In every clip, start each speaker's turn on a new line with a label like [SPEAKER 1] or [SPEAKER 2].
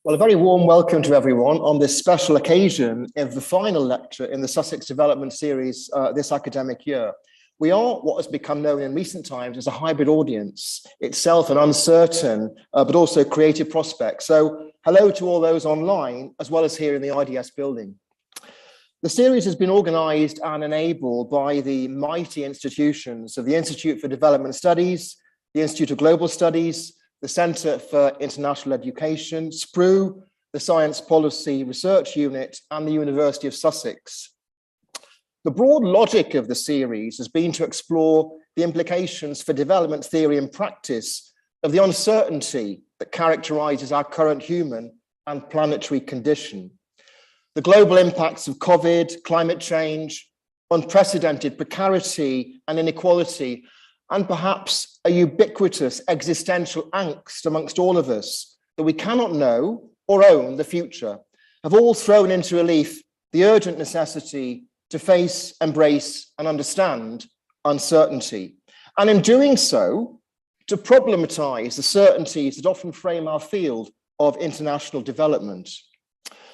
[SPEAKER 1] Well, a very warm welcome to everyone on this special occasion of the final lecture in the Sussex Development Series this academic year. We are what has become known in recent times as a hybrid audience, itself an uncertain but also creative prospect. So hello to all those online as well as here in the IDS building. The series has been organised and enabled by the mighty institutions of the Institute for Development Studies, the Institute of Global Studies, the Centre for International Education, SPRU, the Science Policy Research Unit, and the University of Sussex. The broad logic of the series has been to explore the implications for development theory and practice of the uncertainty that characterises our current human and planetary condition. The global impacts of COVID, climate change, unprecedented precarity and inequality, and perhaps a ubiquitous existential angst amongst all of us that we cannot know or own the future, have all thrown into relief the urgent necessity to face, embrace, and understand uncertainty. And in doing so, to problematize the certainties that often frame our field of international development.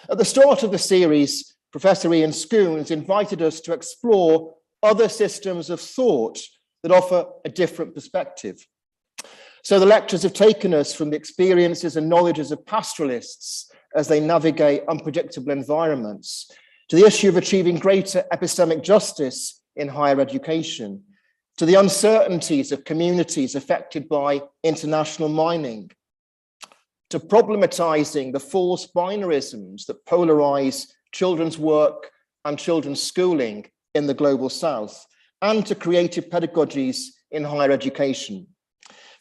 [SPEAKER 1] At the start of the series, Professor Ian Scoones invited us to explore other systems of thought that offer a different perspective. So the lectures have taken us from the experiences and knowledges of pastoralists as they navigate unpredictable environments, to the issue of achieving greater epistemic justice in higher education, to the uncertainties of communities affected by international mining, to problematizing the false binarisms that polarize children's work and children's schooling in the global south, and to creative pedagogies in higher education.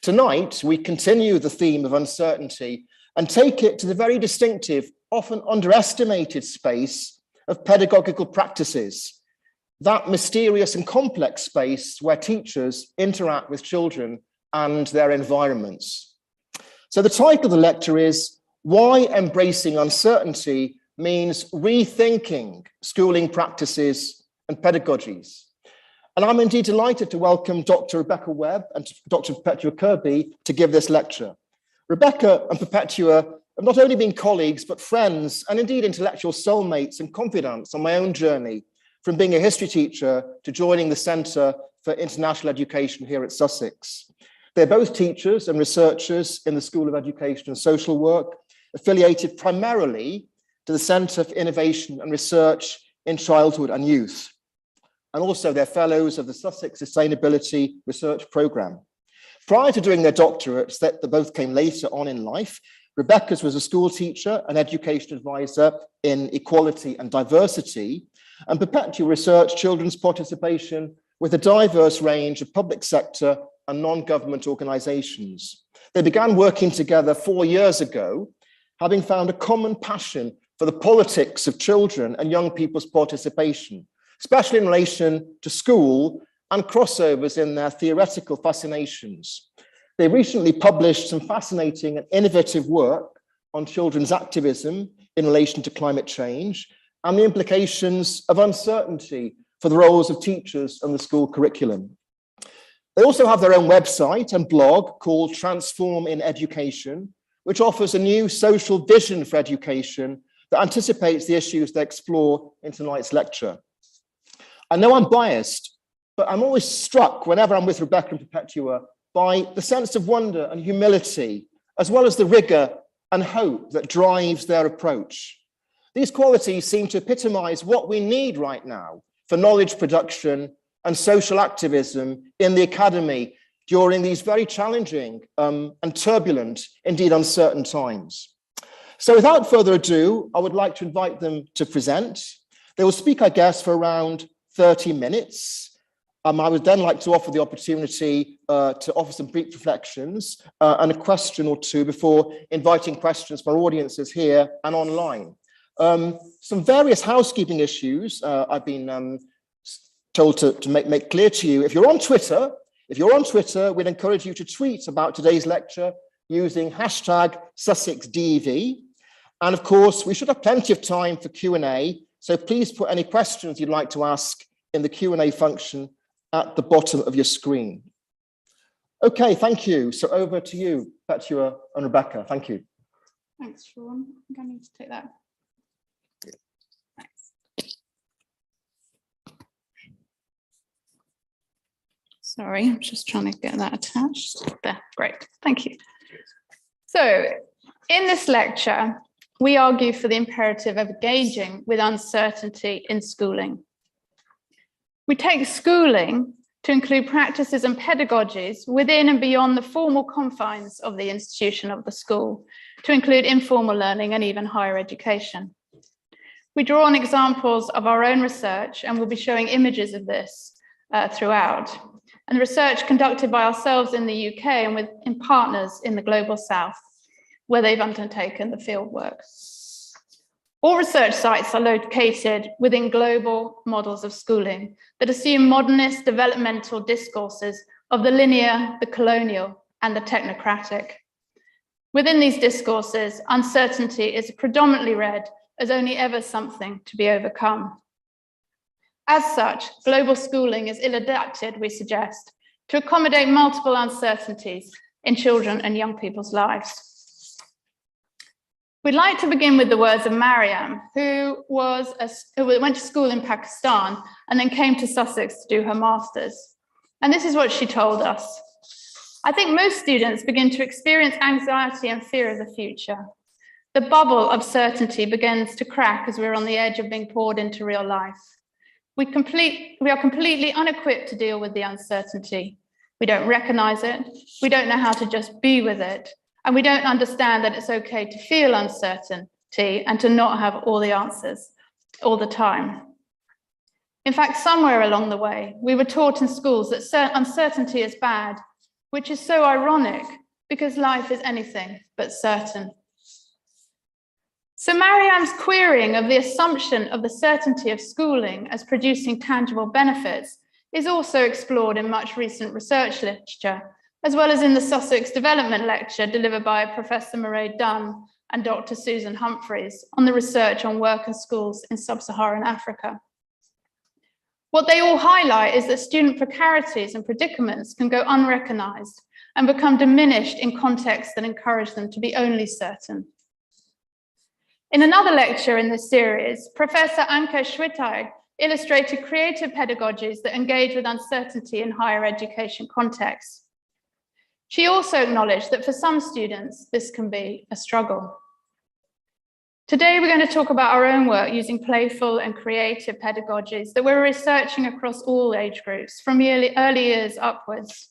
[SPEAKER 1] Tonight, we continue the theme of uncertainty and take it to the very distinctive, often underestimated space of pedagogical practices, that mysterious and complex space where teachers interact with children and their environments. So the title of the lecture is Why Embracing Uncertainty Means Rethinking Schooling Practices and Pedagogies. And I'm indeed delighted to welcome Dr. Rebecca Webb and Dr. Perpetua Kirby to give this lecture. Rebecca and Perpetua have not only been colleagues, but friends and indeed intellectual soulmates and confidants on my own journey, from being a history teacher to joining the Centre for International Education here at Sussex. They're both teachers and researchers in the School of Education and Social Work, affiliated primarily to the Centre for Innovation and Research in Childhood and Youth. And also they're fellows of the Sussex Sustainability Research Programme. Prior to doing their doctorates that both came later on in life, Rebecca's was a school teacher and education advisor in equality and diversity, and Perpetua researched children's participation with a diverse range of public sector and non-government organisations. They began working together 4 years ago, having found a common passion for the politics of children and young people's participation, especially in relation to school and crossovers in their theoretical fascinations. They recently published some fascinating and innovative work on children's activism in relation to climate change and the implications of uncertainty for the roles of teachers and the school curriculum. They also have their own website and blog called Transform in Education, which offers a new social vision for education that anticipates the issues they explore in tonight's lecture. I know I'm biased, but I'm always struck whenever I'm with Rebecca and Perpetua by the sense of wonder and humility, as well as the rigor and hope that drives their approach. These qualities seem to epitomize what we need right now for knowledge production and social activism in the academy during these very challenging and turbulent, indeed uncertain times. So without further ado, I would like to invite them to present. They will speak, I guess, for around 30 minutes. I would then like to offer the opportunity to offer some brief reflections and a question or two before inviting questions from our audiences here and online. Some various housekeeping issues I've been told to make clear to you. If you're on Twitter, we'd encourage you to tweet about today's lecture using hashtag SussexDEV. And of course, we should have plenty of time for Q&A, so please put any questions you'd like to ask in the Q&A function at the bottom of your screen. Okay, thank you. So over to you, Perpetua and Rebecca. Thank you.
[SPEAKER 2] Thanks, Sean. I think I need to take that. Thanks. Sorry, I'm just trying to get that attached. There, great, thank you. So, in this lecture, we argue for the imperative of engaging with uncertainty in schooling. We take schooling to include practices and pedagogies within and beyond the formal confines of the institution of the school, to include informal learning and even higher education. We draw on examples of our own research, and we'll be showing images of this throughout, and research conducted by ourselves in the UK and in partners in the Global South, where they've undertaken the field work. All research sites are located within global models of schooling that assume modernist developmental discourses of the linear, the colonial, and the technocratic. Within these discourses, uncertainty is predominantly read as only ever something to be overcome. As such, global schooling is ill-adapted, we suggest, to accommodate multiple uncertainties in children and young people's lives. We'd like to begin with the words of Mariam, who went to school in Pakistan and then came to Sussex to do her master's. And this is what she told us. I think most students begin to experience anxiety and fear of the future. The bubble of certainty begins to crack as we're on the edge of being poured into real life. We are completely unequipped to deal with the uncertainty. We don't recognize it. We don't know how to just be with it. And we don't understand that it's okay to feel uncertainty and to not have all the answers all the time. In fact, somewhere along the way, we were taught in schools that uncertainty is bad, which is so ironic because life is anything but certain. So Mariam's querying of the assumption of the certainty of schooling as producing tangible benefits is also explored in much recent research literature, as well as in the Sussex Development Lecture delivered by Professor Mairead Dunn and Dr. Susan Humphreys on the research on work and schools in sub-Saharan Africa. What they all highlight is that student precarities and predicaments can go unrecognized and become diminished in contexts that encourage them to be only certain. In another lecture in this series, Professor Anke Schwittag illustrated creative pedagogies that engage with uncertainty in higher education contexts. She also acknowledged that for some students, this can be a struggle. Today, we're going to talk about our own work using playful and creative pedagogies that we're researching across all age groups, from early years upwards.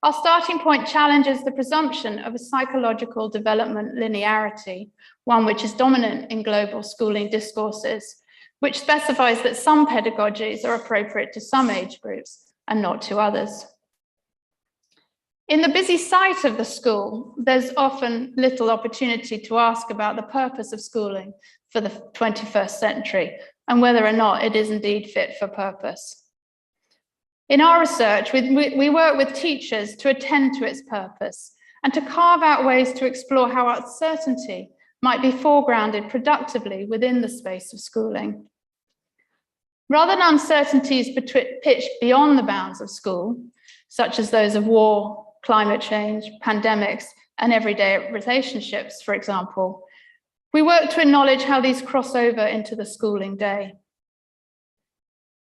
[SPEAKER 2] Our starting point challenges the presumption of a psychological development linearity, one which is dominant in global schooling discourses, which specifies that some pedagogies are appropriate to some age groups and not to others. In the busy site of the school, there's often little opportunity to ask about the purpose of schooling for the 21st century and whether or not it is indeed fit for purpose. In our research, we work with teachers to attend to its purpose and to carve out ways to explore how uncertainty might be foregrounded productively within the space of schooling. Rather than uncertainties pitched beyond the bounds of school, such as those of war, climate change, pandemics, and everyday relationships, for example, we work to acknowledge how these cross over into the schooling day.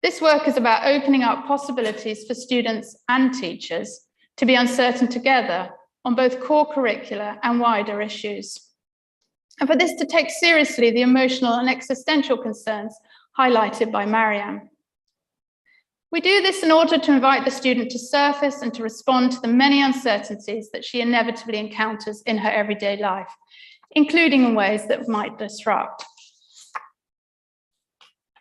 [SPEAKER 2] This work is about opening up possibilities for students and teachers to be uncertain together on both core curricula and wider issues. And for this to take seriously the emotional and existential concerns highlighted by Mariam. We do this in order to invite the student to surface and to respond to the many uncertainties that she inevitably encounters in her everyday life, including in ways that might disrupt.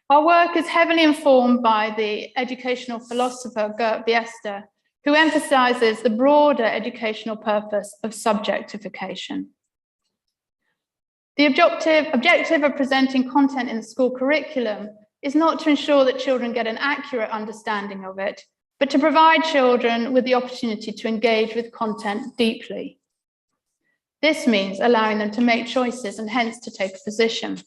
[SPEAKER 2] Our work is heavily informed by the educational philosopher Gert Biester, who emphasizes the broader educational purpose of subjectification. The objective of presenting content in the school curriculum is not to ensure that children get an accurate understanding of it, but to provide children with the opportunity to engage with content deeply. This means allowing them to make choices and hence to take a position.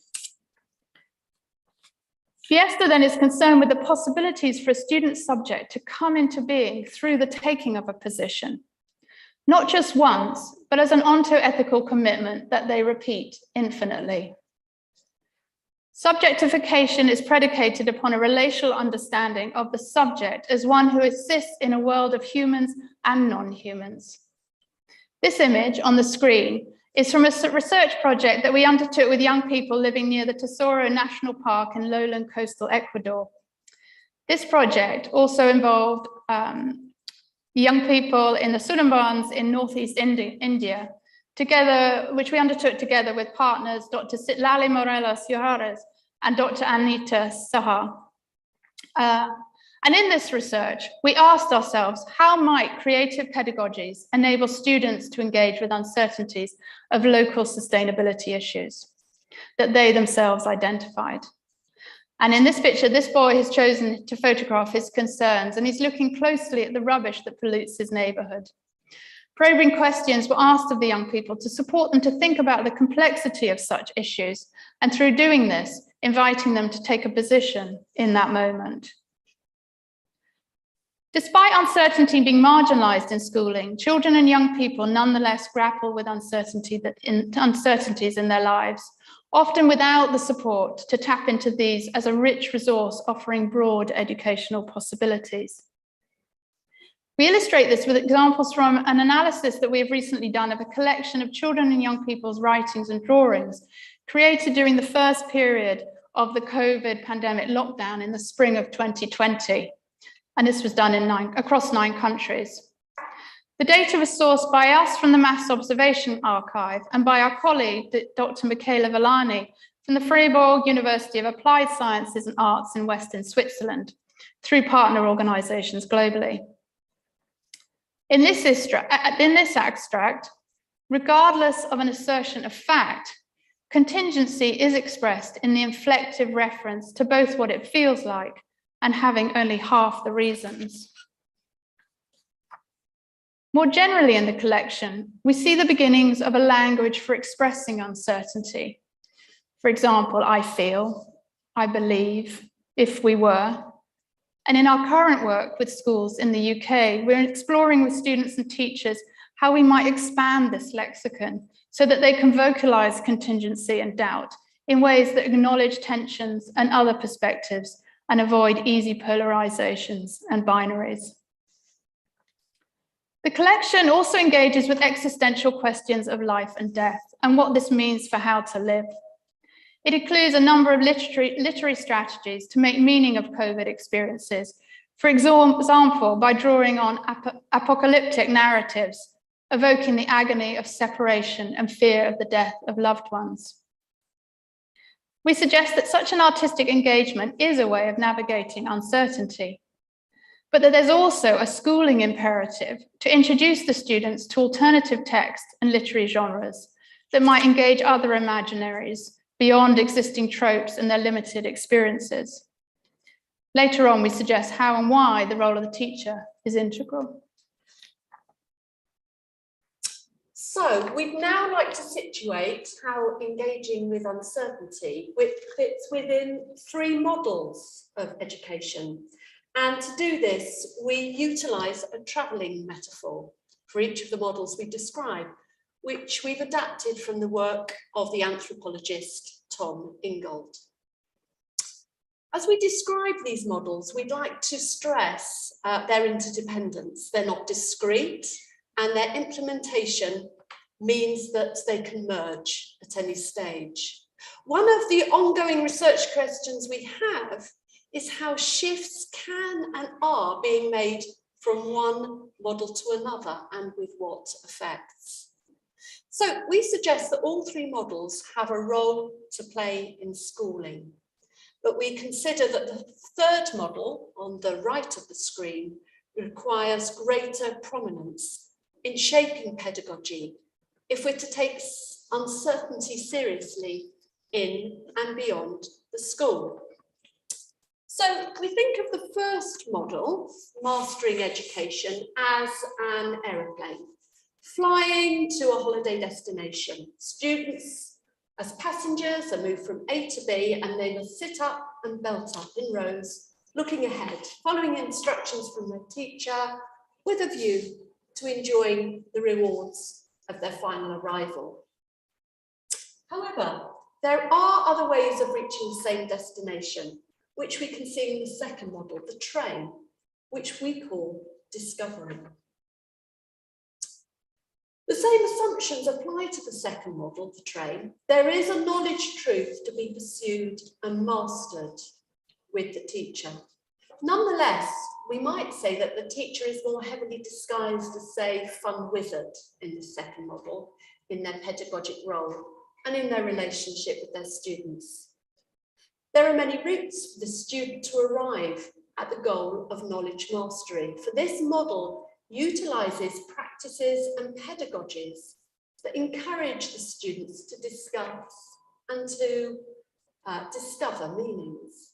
[SPEAKER 2] Biester then is concerned with the possibilities for a student subject to come into being through the taking of a position. not just once, but as an onto-ethical commitment that they repeat infinitely. Subjectification is predicated upon a relational understanding of the subject as one who exists in a world of humans and non-humans. This image on the screen is from a research project that we undertook with young people living near the Tesoro National Park in lowland coastal Ecuador. This project also involved young people in the Sundarbans in northeast India, which we undertook together with partners Dr. Citlali Morelos Juarez and Dr. Anita Saha. And in this research, we asked ourselves, how might creative pedagogies enable students to engage with uncertainties of local sustainability issues that they themselves identified? And in this picture, this boy has chosen to photograph his concerns, and he's looking closely at the rubbish that pollutes his neighborhood. Probing questions were asked of the young people to support them to think about the complexity of such issues, and through doing this, inviting them to take a position in that moment. Despite uncertainty being marginalized in schooling, children and young people nonetheless grapple with uncertainties in their lives, often without the support to tap into these as a rich resource offering broad educational possibilities. We illustrate this with examples from an analysis that we have recently done of a collection of children and young people's writings and drawings created during the first period of the COVID pandemic lockdown in the spring of 2020. And this was done across 9 countries. The data was sourced by us from the Mass Observation Archive and by our colleague, Dr. Michaela Villani, from the Freiburg University of Applied Sciences and Arts in Western Switzerland, through partner organizations globally. In this extract, regardless of an assertion of fact, contingency is expressed in the inflective reference to both what it feels like and having only half the reasons. More generally in the collection, we see the beginnings of a language for expressing uncertainty. For example, I feel, I believe, if we were. And in our current work with schools in the UK, we're exploring with students and teachers how we might expand this lexicon so that they can vocalize contingency and doubt in ways that acknowledge tensions and other perspectives and avoid easy polarizations and binaries. The collection also engages with existential questions of life and death and what this means for how to live. It includes a number of literary strategies to make meaning of COVID experiences, for example, by drawing on apocalyptic narratives, evoking the agony of separation and fear of the death of loved ones. We suggest that such an artistic engagement is a way of navigating uncertainty, but that there's also a schooling imperative to introduce the students to alternative text and literary genres that might engage other imaginaries beyond existing tropes and their limited experiences. Later on, we suggest how and why the role of the teacher is integral.
[SPEAKER 3] So we'd now like to situate how engaging with uncertainty fits within 3 models of education. And to do this, we utilise a travelling metaphor for each of the models we describe, which we've adapted from the work of the anthropologist Tom Ingold. As we describe these models, we'd like to stress their interdependence. They're not discrete, and their implementation means that they can merge at any stage. One of the ongoing research questions we have is how shifts can and are being made from one model to another, and with what effects. So we suggest that all 3 models have a role to play in schooling, but we consider that the 3rd model on the right of the screen requires greater prominence in shaping pedagogy if we're to take uncertainty seriously in and beyond the school. So we think of the first model, mastering education, as an aeroplane, flying to a holiday destination. Students as passengers are moved from A to B, and they must sit up and belt up in rows, looking ahead, following instructions from their teacher with a view to enjoying the rewards of their final arrival. However, there are other ways of reaching the same destination, which we can see in the second model, the train, which we call discovery. The same assumptions apply to the second model, the train. There is a knowledge truth to be pursued and mastered with the teacher. Nonetheless, we might say that the teacher is more heavily disguised as, say, fun wizard in the second model, in their pedagogic role and in their relationship with their students. There are many routes for the student to arrive at the goal of knowledge mastery. For this model utilises practices and pedagogies that encourage the students to discuss and to discover meanings.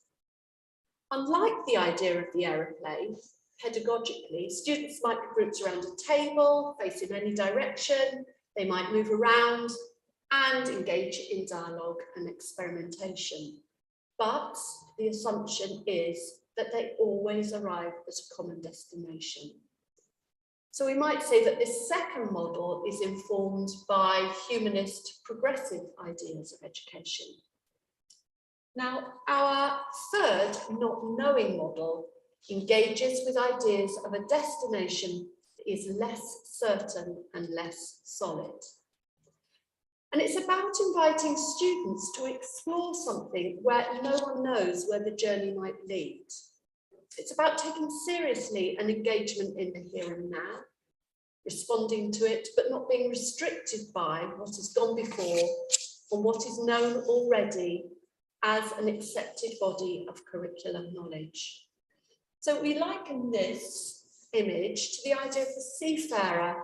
[SPEAKER 3] Unlike the idea of the aeroplane, pedagogically, students might be grouped around a table, face in any direction, they might move around and engage in dialogue and experimentation. But the assumption is that they always arrive at a common destination. So we might say that this second model is informed by humanist progressive ideas of education. Now, our third not knowing model engages with ideas of a destination that is less certain and less solid. And it's about inviting students to explore something where no one knows where the journey might lead. It's about taking seriously an engagement in the here and now, responding to it, but not being restricted by what has gone before or what is known already as an accepted body of curriculum knowledge. So we liken this image to the idea of the seafarer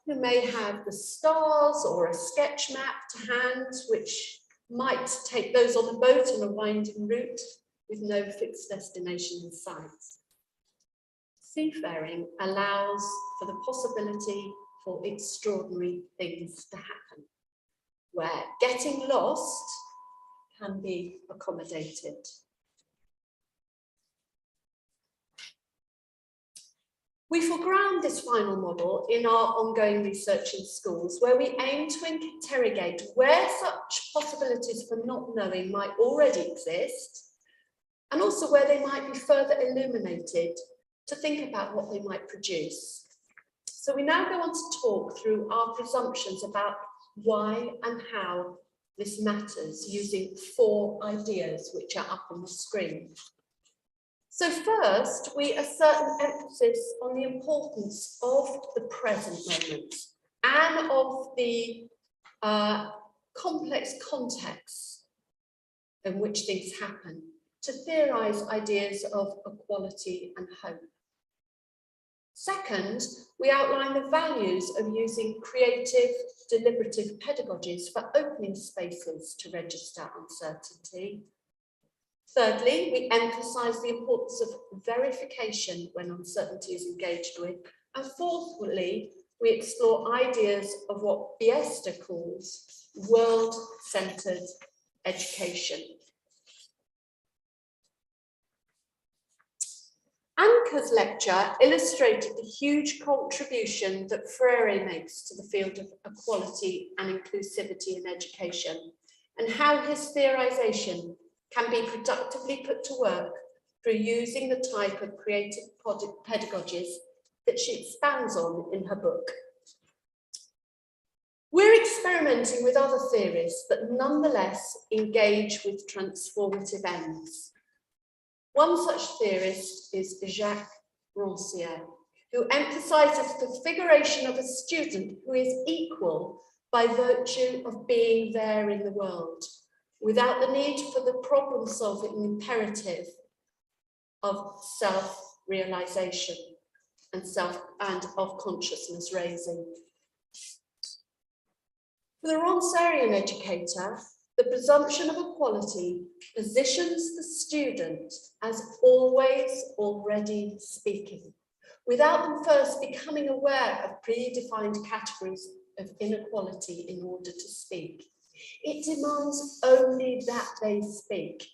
[SPEAKER 3] who may have the stars or a sketch map to hand, which might take those on the boat on a winding route with no fixed destination in sight. Seafaring allows for the possibility for extraordinary things to happen, where getting lost can be accommodated. We foreground this final model in our ongoing research in schools, where we aim to interrogate where such possibilities for not knowing might already exist, and also where they might be further illuminated to think about what they might produce. So we now go on to talk through our presumptions about why and how this matters, using 4 ideas which are up on the screen. So first, we assert an emphasis on the importance of the present moment and of the complex contexts in which things happen to theorize ideas of equality and hope. Second, we outline the values of using creative, deliberative pedagogies for opening spaces to register uncertainty. Thirdly, we emphasize the importance of verification when uncertainty is engaged with. And fourthly, we explore ideas of what Biesta calls world-centered education. Anker's lecture illustrated the huge contribution that Freire makes to the field of equality and inclusivity in education, and how his theorization can be productively put to work through using the type of creative pedagogies that she expands on in her book. We're experimenting with other theories, but nonetheless engage with transformative ends. One such theorist is Jacques Rancière, who emphasizes the configuration of a student who is equal by virtue of being there in the world, without the need for the problem-solving imperative of self-realization and of consciousness raising. For the Rancièrean educator, the presumption of equality positions the student as always already speaking, without them first becoming aware of predefined categories of inequality in order to speak. It demands only that they speak,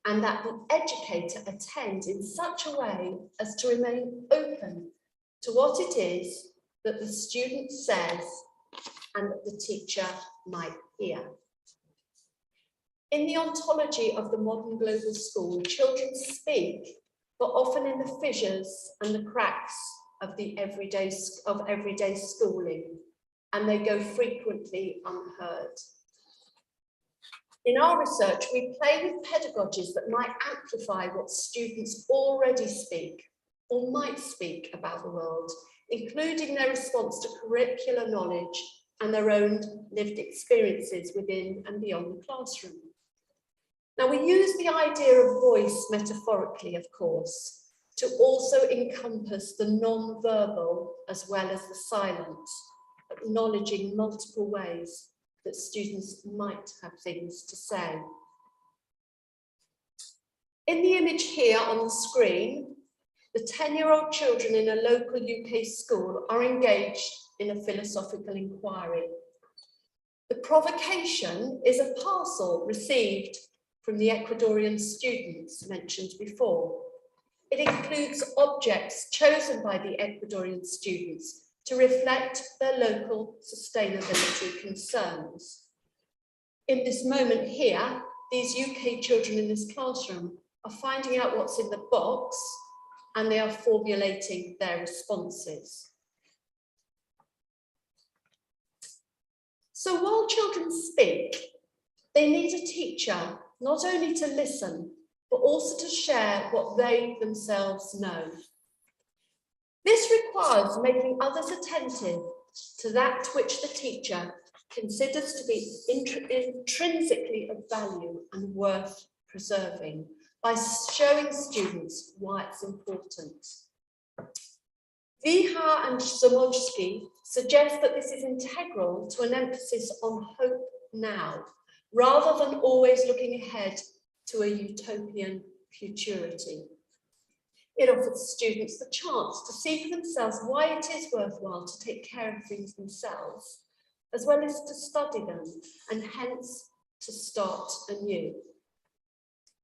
[SPEAKER 3] and that the educator attend in such a way as to remain open to what it is that the student says and that the teacher might hear. In the ontology of the modern global school, children speak, but often in the fissures and the cracks of the everyday schooling, and they go frequently unheard. In our research, we play with pedagogies that might amplify what students already speak or might speak about the world, including their response to curricular knowledge and their own lived experiences within and beyond the classroom. Now, we use the idea of voice metaphorically, of course, to also encompass the non-verbal as well as the silent, acknowledging multiple ways that students might have things to say. In the image here on the screen, the 10-year-old children in a local UK school are engaged in a philosophical inquiry. The provocation is a parcel received from the Ecuadorian students mentioned before. It includes objects chosen by the Ecuadorian students to reflect their local sustainability concerns. In this moment here, these UK children in this classroom are finding out what's in the box and they are formulating their responses. So while children speak, they need a teacher not only to listen, but also to share what they themselves know. This requires making others attentive to that which the teacher considers to be intrinsically of value and worth preserving by showing students why it's important. Viha and Zamojski suggest that this is integral to an emphasis on hope now, rather than always looking ahead to a utopian futurity. It offers students the chance to see for themselves why it is worthwhile to take care of things themselves, as well as to study them, and hence to start anew.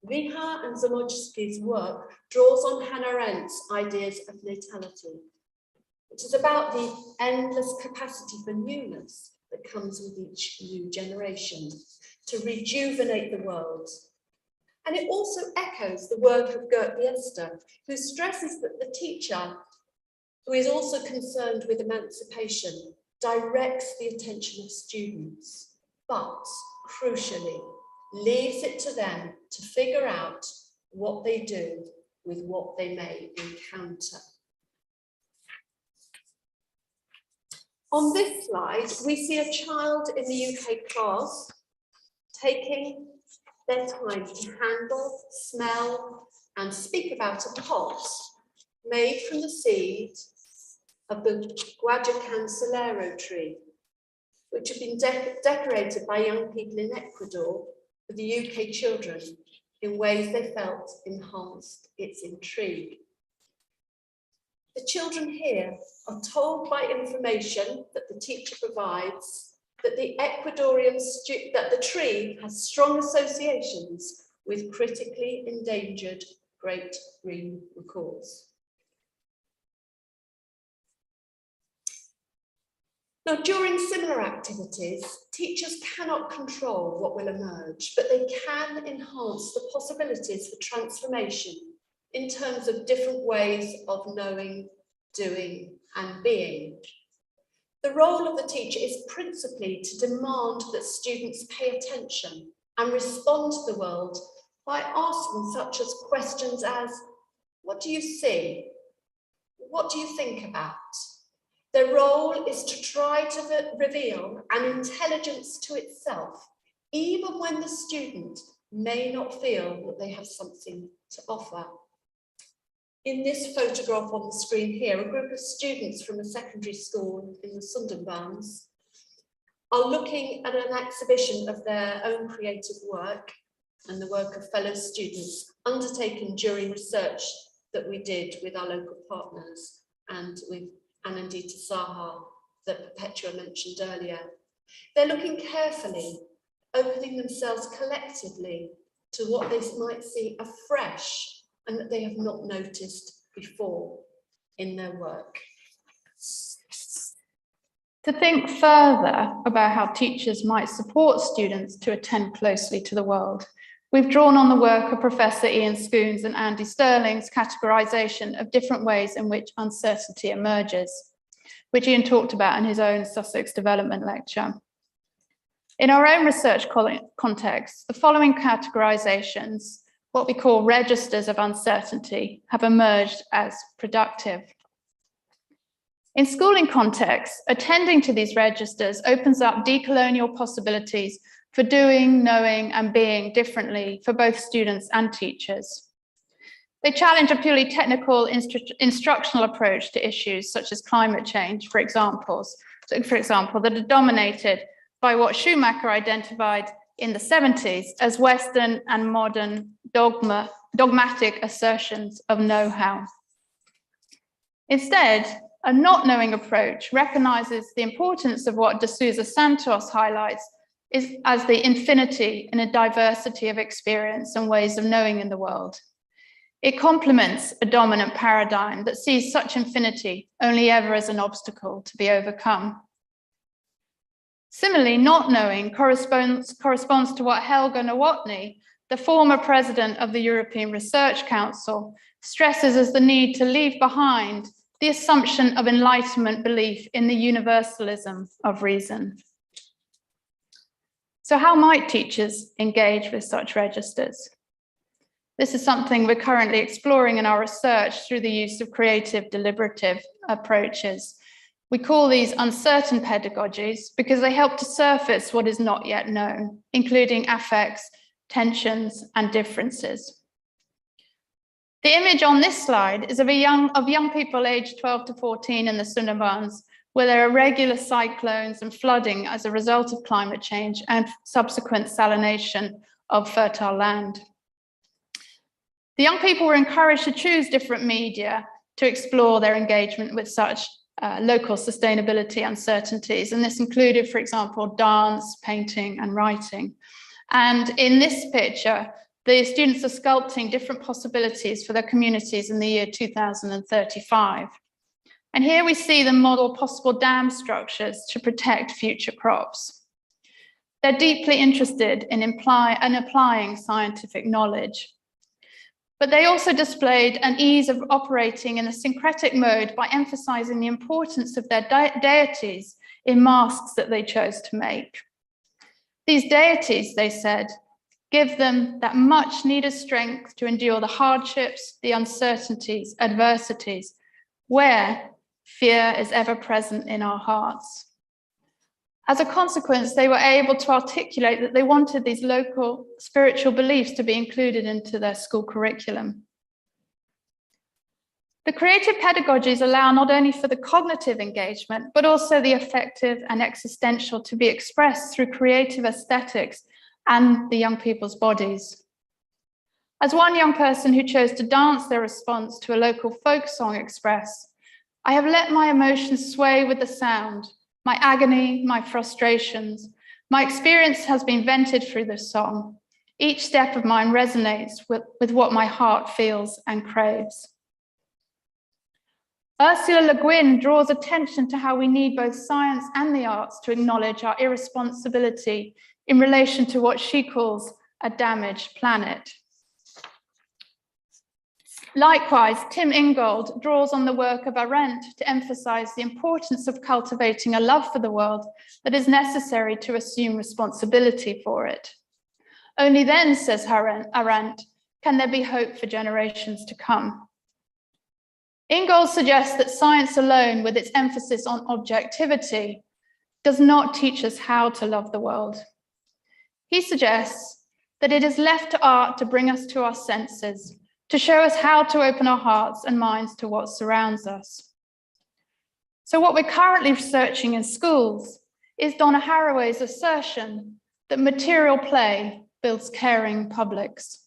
[SPEAKER 3] Viha and Zamojski's work draws on Hannah Arendt's ideas of natality, which is about the endless capacity for newness that comes with each new generation to rejuvenate the world. And it also echoes the work of Gert Biester, who stresses that the teacher, who is also concerned with emancipation, directs the attention of students, but crucially, leaves it to them to figure out what they do with what they may encounter. On this slide, we see a child in the UK class taking their time to handle, smell, and speak about a pot made from the seed of the Guayacan Solero tree, which had been decorated by young people in Ecuador for the UK children in ways they felt enhanced its intrigue. The children here are told by information that the teacher provides that the that the tree has strong associations with critically endangered great green macaws. Now, during similar activities, teachers cannot control what will emerge, but they can enhance the possibilities for transformation in terms of different ways of knowing, doing, and being. The role of the teacher is principally to demand that students pay attention and respond to the world by asking such as questions as, what do you see? What do you think about? Their role is to try to reveal an intelligence to itself, even when the student may not feel that they have something to offer. In this photograph on the screen here, a group of students from a secondary school in the Sundarbans are looking at an exhibition of their own creative work and the work of fellow students undertaken during research that we did with our local partners and with Anandita Saha that Perpetua mentioned earlier. They're looking carefully, opening themselves collectively to what they might see afresh and that they have not noticed before in their work.
[SPEAKER 2] To think further about how teachers might support students to attend closely to the world, we've drawn on the work of Professor Ian Scoones and Andy Sterling's categorization of different ways in which uncertainty emerges, which Ian talked about in his own Sussex Development lecture. In our own research context, the following categorizations, what we call registers of uncertainty, have emerged as productive. In schooling contexts, attending to these registers opens up decolonial possibilities for doing, knowing, and being differently for both students and teachers. They challenge a purely technical instructional approach to issues such as climate change, for example, that are dominated by what Schumacher identified in the 70s as Western and modern dogmatic assertions of know-how. Instead, a not knowing approach recognizes the importance of what De Souza Santos highlights as the infinity in a diversity of experience and ways of knowing in the world. It complements a dominant paradigm that sees such infinity only ever as an obstacle to be overcome. Similarly, not knowing corresponds to what Helga Nowotny, the former president of the European Research Council, stresses as the need to leave behind the assumption of Enlightenment belief in the universalism of reason. So how might teachers engage with such registers? This is something we're currently exploring in our research through the use of creative deliberative approaches. We call these uncertain pedagogies because they help to surface what is not yet known, including affects, tensions, and differences. The image on this slide is of young people aged 12 to 14 in the Sundarbans, where there are regular cyclones and flooding as a result of climate change and subsequent salination of fertile land. The young people were encouraged to choose different media to explore their engagement with such local sustainability uncertainties. And this included, for example, dance, painting, and writing. And in this picture, the students are sculpting different possibilities for their communities in the year 2035. And here we see them model possible dam structures to protect future crops. They're deeply interested in applying scientific knowledge. But they also displayed an ease of operating in a syncretic mode by emphasizing the importance of their deities in masks that they chose to make. These deities, they said, give them that much needed strength to endure the hardships, the uncertainties, adversities, where fear is ever present in our hearts. As a consequence, they were able to articulate that they wanted these local spiritual beliefs to be included into their school curriculum. The creative pedagogies allow not only for the cognitive engagement, but also the affective and existential to be expressed through creative aesthetics and the young people's bodies. As one young person who chose to dance their response to a local folk song expressed, I have let my emotions sway with the sound, my agony, my frustrations. My experience has been vented through this song. Each step of mine resonates with what my heart feels and craves. Ursula Le Guin draws attention to how we need both science and the arts to acknowledge our irresponsibility in relation to what she calls a damaged planet. Likewise, Tim Ingold draws on the work of Arendt to emphasize the importance of cultivating a love for the world that is necessary to assume responsibility for it. Only then, says Arendt, can there be hope for generations to come. Ingold suggests that science alone, with its emphasis on objectivity, does not teach us how to love the world. He suggests that it is left to art to bring us to our senses, to show us how to open our hearts and minds to what surrounds us. So what we're currently researching in schools is Donna Haraway's assertion that material play builds caring publics.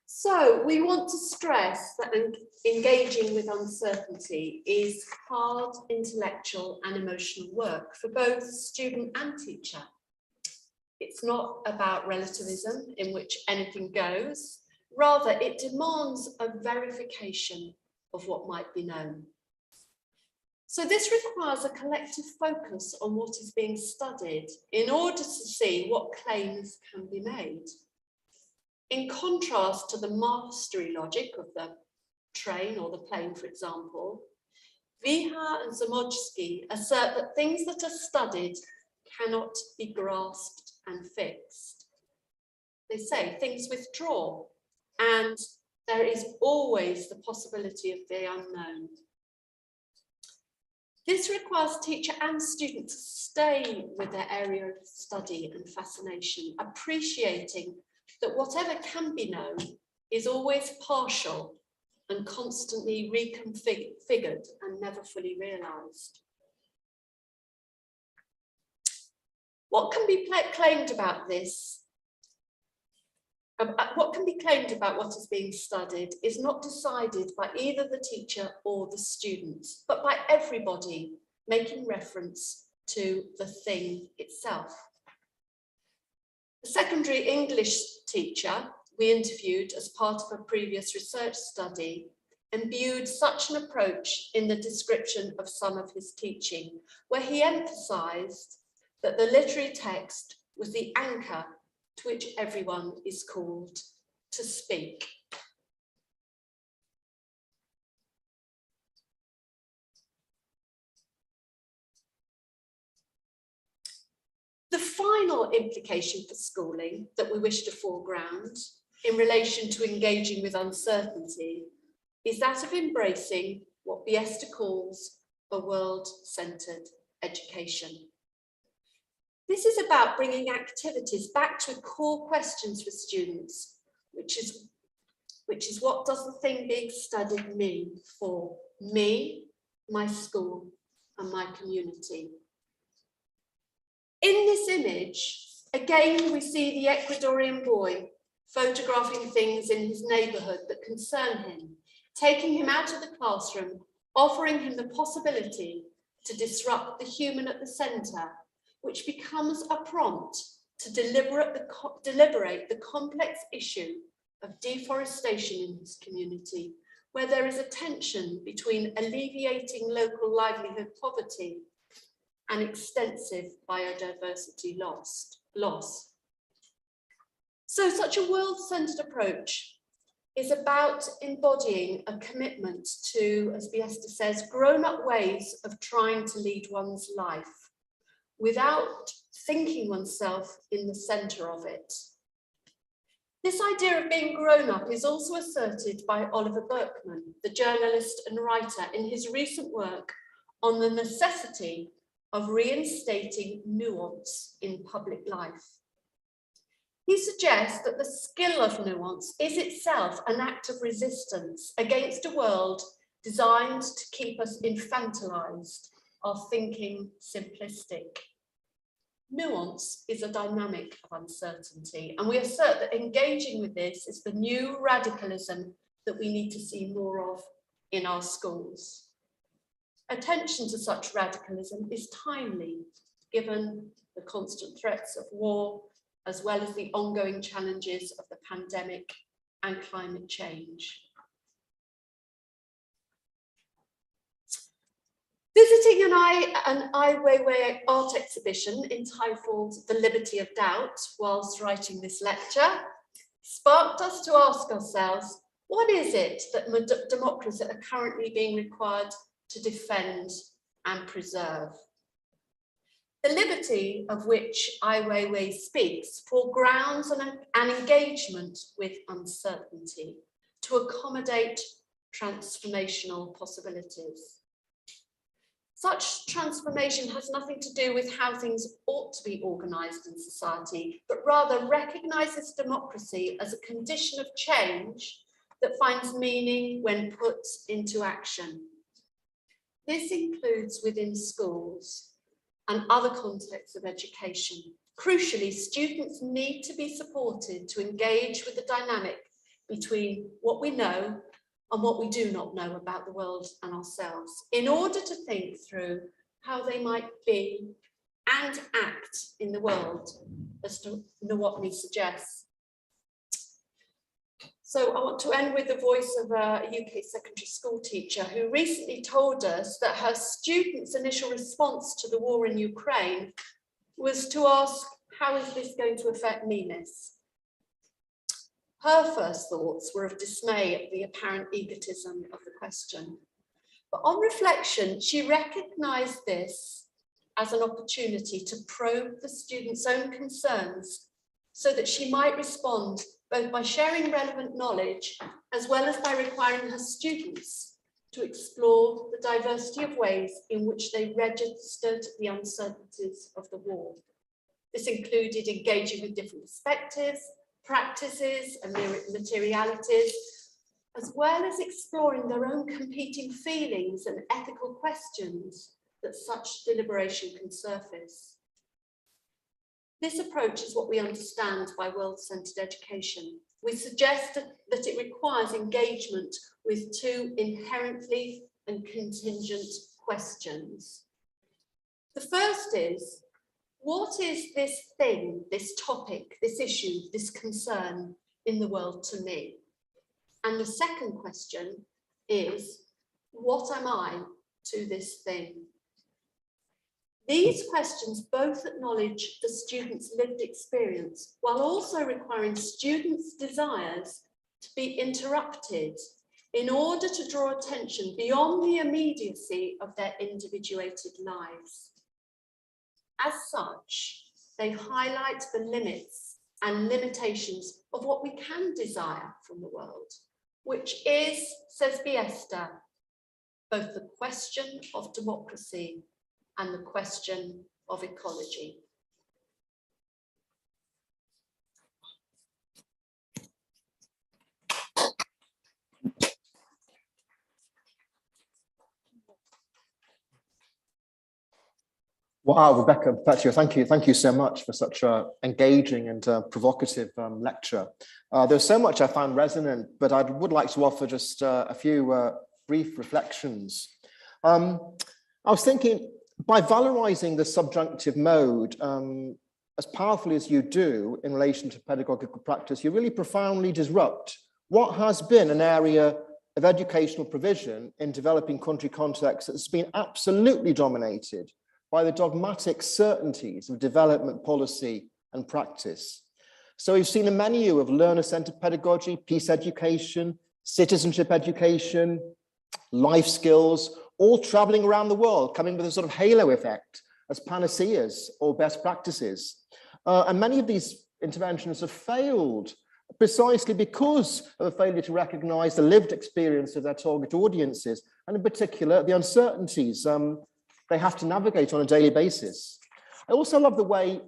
[SPEAKER 3] So we want to stress that engaging with uncertainty is hard intellectual and emotional work for both student and teacher. It's not about relativism in which anything goes. Rather, it demands a verification of what might be known. So this requires a collective focus on what is being studied in order to see what claims can be made. In contrast to the mastery logic of the train or the plane, for example, Vihar and Zamoyski assert that things that are studied cannot be grasped and fixed. They say things withdraw, and there is always the possibility of the unknown. This requires teacher and student to stay with their area of study and fascination, appreciating that whatever can be known is always partial and constantly reconfigured and never fully realized. What can be claimed about this? What can be claimed about what is being studied is not decided by either the teacher or the student, but by everybody making reference to the thing itself. The secondary English teacher we interviewed as part of a previous research study imbued such an approach in the description of some of his teaching, where he emphasized that the literary text was the anchor to which everyone is called to speak. The final implication for schooling that we wish to foreground in relation to engaging with uncertainty is that of embracing what Biesta calls a world-centered education. This is about bringing activities back to core questions for students, which is what does the thing being studied mean for me, my school, and my community? In this image, again, we see the Ecuadorian boy photographing things in his neighborhood that concern him, taking him out of the classroom, offering him the possibility to disrupt the human at the center, which becomes a prompt to deliberate the complex issue of deforestation in his community, where there is a tension between alleviating local livelihood poverty and extensive biodiversity loss. So such a world-centered approach is about embodying a commitment to, as Biesta says, grown-up ways of trying to lead one's life without thinking oneself in the center of it. This idea of being grown up is also asserted by Oliver Berkman, the journalist and writer, in his recent work on the necessity of reinstating nuance in public life. He suggests that the skill of nuance is itself an act of resistance against a world designed to keep us infantilized, our thinking simplistic. Nuance is a dynamic of uncertainty, and we assert that engaging with this is the new radicalism that we need to see more of in our schools. Attention to such radicalism is timely, given the constant threats of war, as well as the ongoing challenges of the pandemic and climate change. Visiting an Ai Weiwei art exhibition entitled The Liberty of Doubt whilst writing this lecture sparked us to ask ourselves, what is it that democracies are currently being required to defend and preserve? The liberty of which Ai Weiwei speaks foregrounds an engagement with uncertainty to accommodate transformational possibilities. Such transformation has nothing to do with how things ought to be organised in society, but rather recognises democracy as a condition of change that finds meaning when put into action. This includes within schools and other contexts of education. Crucially, students need to be supported to engage with the dynamic between what we know and what we do not know about the world and ourselves, in order to think through how they might be and act in the world, as Nowotny suggests. So I want to end with the voice of a UK secondary school teacher who recently told us that her students' initial response to the war in Ukraine was to ask, how is this going to affect me, miss? Her first thoughts were of dismay at the apparent egotism of the question. But on reflection, she recognised this as an opportunity to probe the student's own concerns so that she might respond both by sharing relevant knowledge as well as by requiring her students to explore the diversity of ways in which they registered the uncertainties of the war. This included engaging with different perspectives, practices and materialities, as well as exploring their own competing feelings and ethical questions that such deliberation can surface. This approach is what we understand by world-centered education. We suggest that it requires engagement with two inherently and contingent questions. The first is, what is this thing, this topic, this issue, this concern in the world to me? And the second question is, what am I to this thing? These questions both acknowledge the student's lived experience while also requiring students' desires to be interrupted in order to draw attention beyond the immediacy of their individuated lives. As such, they highlight the limits and limitations of what we can desire from the world, which is, says Biesta, both the question of democracy and the question of ecology.
[SPEAKER 1] Wow, Rebecca, thank you so much for such an engaging and provocative lecture. There's so much I found resonant, but I would like to offer just a few brief reflections. I was thinking, by valorizing the subjunctive mode, as powerfully as you do in relation to pedagogical practice, you really profoundly disrupt what has been an area of educational provision in developing country contexts that's been absolutely dominated by the dogmatic certainties of development policy and practice. So we've seen a menu of learner-centered pedagogy, peace education, citizenship education, life skills, all traveling around the world, coming with a sort of halo effect as panaceas or best practices. And many of these interventions have failed precisely because of a failure to recognize the lived experience of their target audiences, and in particular, the uncertainties they have to navigate on a daily basis. I also love the way,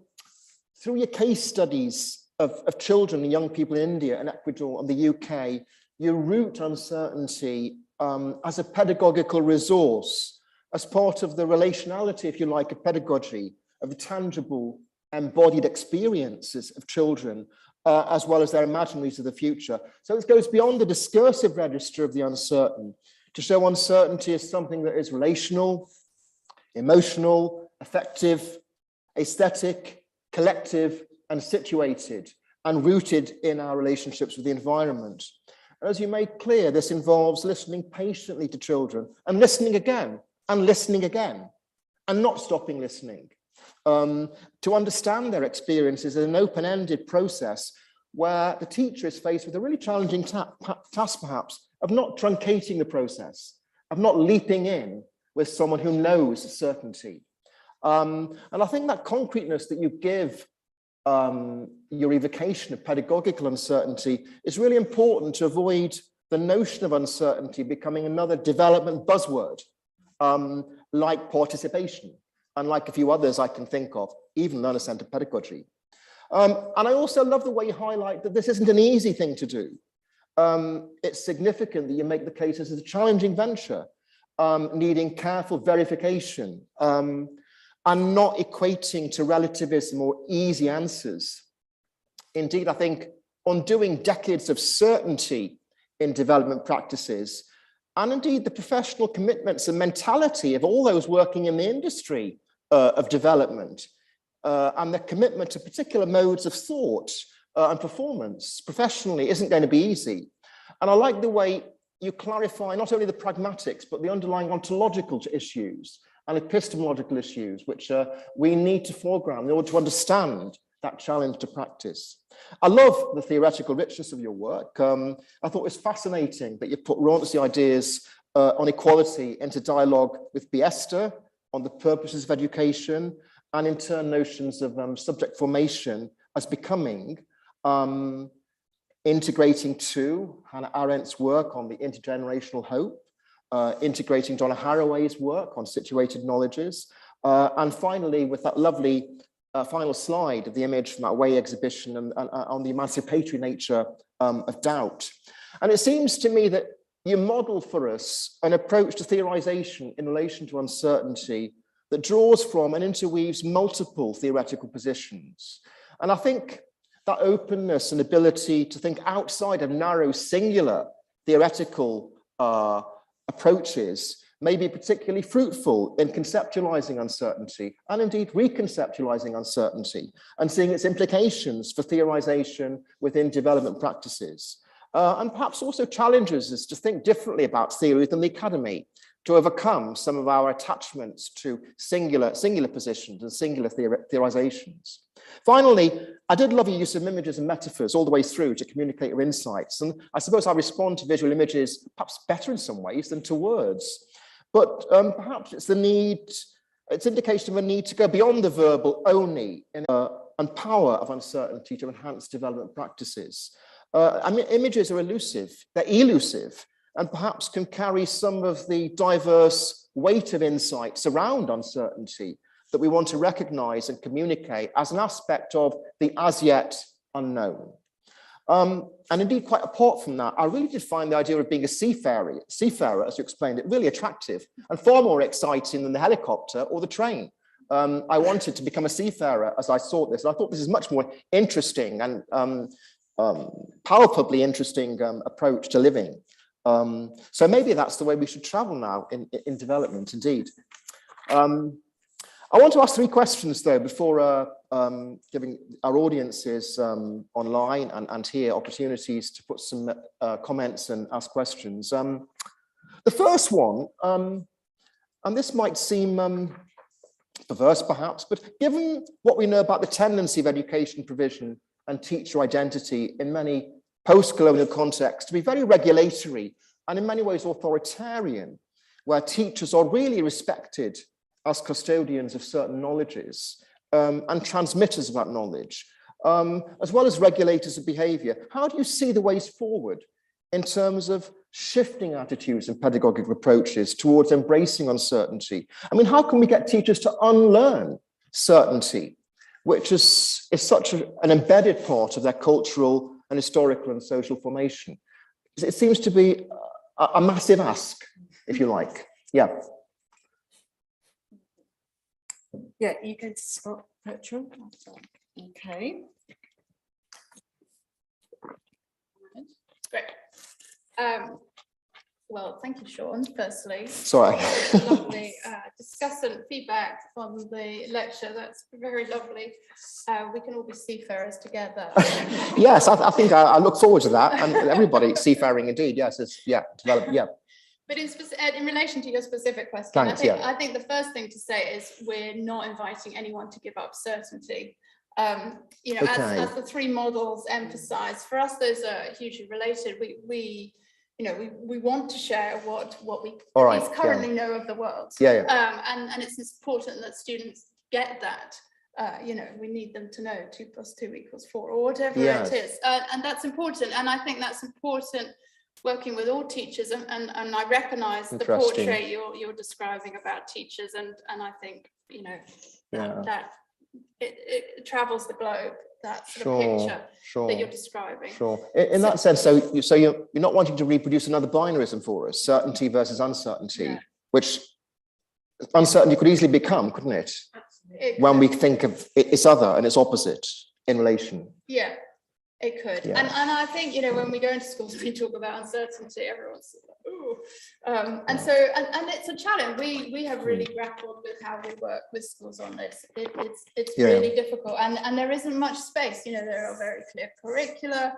[SPEAKER 1] through your case studies of children and young people in India and Ecuador and the UK, you root uncertainty as a pedagogical resource, as part of the relationality, if you like, of pedagogy, of the tangible, embodied experiences of children, as well as their imaginaries of the future. So it goes beyond the discursive register of the uncertain to show uncertainty as something that is relational, emotional, affective, aesthetic, collective, and situated, and rooted in our relationships with the environment. As you made clear, this involves listening patiently to children and listening again, and not stopping listening, to understand their experiences in an open-ended process where the teacher is faced with a really challenging task, perhaps, of not truncating the process, of not leaping in with someone who knows certainty. And I think that concreteness that you give your evocation of pedagogical uncertainty is really important to avoid the notion of uncertainty becoming another development buzzword, like participation, and like a few others I can think of, even learner-centered pedagogy. And I also love the way you highlight that this isn't an easy thing to do. It's significant that you make the case as a challenging venture, needing careful verification, and not equating to relativism or easy answers. Indeed, I think undoing decades of certainty in development practices, and indeed the professional commitments and mentality of all those working in the industry of development, and the commitment to particular modes of thought and performance professionally isn't going to be easy. And I like the way you clarify not only the pragmatics, but the underlying ontological issues and epistemological issues, which we need to foreground in order to understand that challenge to practice. I love the theoretical richness of your work. I thought it was fascinating that you put Raunchy ideas on equality into dialogue with Biester, on the purposes of education, and in turn notions of subject formation as becoming, integrating to Hannah Arendt's work on the intergenerational hope, integrating Donna Haraway's work on situated knowledges, and finally with that lovely final slide of the image from that Way exhibition and on the emancipatory nature of doubt. And it seems to me that you model for us an approach to theorization in relation to uncertainty that draws from and interweaves multiple theoretical positions. And I think that openness and ability to think outside of narrow, singular theoretical approaches may be particularly fruitful in conceptualizing uncertainty and indeed reconceptualizing uncertainty and seeing its implications for theorization within development practices. And perhaps also challenges us to think differently about theory than the academy, to overcome some of our attachments to singular positions and singular theorizations. Finally, I did love your use of images and metaphors all the way through to communicate your insights. And I suppose I respond to visual images perhaps better in some ways than to words. But perhaps it's indication of a need to go beyond the verbal only and power of uncertainty to enhance development practices. I mean, images are elusive, they're elusive, and perhaps can carry some of the diverse weight of insights around uncertainty that we want to recognize and communicate as an aspect of the as yet unknown. And indeed, quite apart from that, I really did find the idea of being a seafarer, as you explained it, really attractive and far more exciting than the helicopter or the train. I wanted to become a seafarer as I saw this. And I thought this is much more interesting and palpably interesting approach to living. So maybe that's the way we should travel now in development, indeed. I want to ask 3 questions, though, before giving our audiences online and here opportunities to put some comments and ask questions. The first one, and this might seem perverse perhaps, but given what we know about the tendency of education provision and teacher identity in many post-colonial contexts to be very regulatory and in many ways authoritarian, where teachers are really respected as custodians of certain knowledges and transmitters of that knowledge, as well as regulators of behavior. How do you see the ways forward in terms of shifting attitudes and pedagogical approaches towards embracing uncertainty? I mean, how can we get teachers to unlearn certainty, which is such an embedded part of their cultural and historical and social formation? It seems to be a massive ask, if you like. Yeah.
[SPEAKER 3] Yeah, you go to start, Petra. Okay.
[SPEAKER 2] Great. Well, thank you, Sean, firstly.
[SPEAKER 1] Sorry.
[SPEAKER 2] Lovely discussant feedback on the lecture. That's very lovely. We can all be seafarers together.
[SPEAKER 1] Yes, I think I look forward to that. And everybody seafaring indeed. Yes, develop, yeah.
[SPEAKER 2] But in relation to your specific question,
[SPEAKER 1] Thanks,
[SPEAKER 2] I think the first thing to say is we're not inviting anyone to give up certainty. You know,
[SPEAKER 1] Okay.
[SPEAKER 2] as the 3 models emphasize, for us, those are hugely related. We want to share what we currently know of the world. And it's important that students get that. You know, we need them to know 2 + 2 = 4 or whatever it is. And that's important. And I think that's important working with all teachers. And I recognize the portrait you're describing about teachers. And I think, you know, that it travels the globe. That's the picture that you're describing.
[SPEAKER 1] In that sense, so you're not wanting to reproduce another binarism for us, certainty versus uncertainty, which uncertainty could easily become, couldn't it?
[SPEAKER 2] Absolutely.
[SPEAKER 1] When we think of its other and its opposite in relation.
[SPEAKER 2] Yeah, it could. And I think, you know, when we go into schools, we talk about uncertainty, everyone's like, ooh. And it's a challenge. We have really grappled with how we work with schools on this. It's really difficult. And there isn't much space. You know, there are very clear curricula.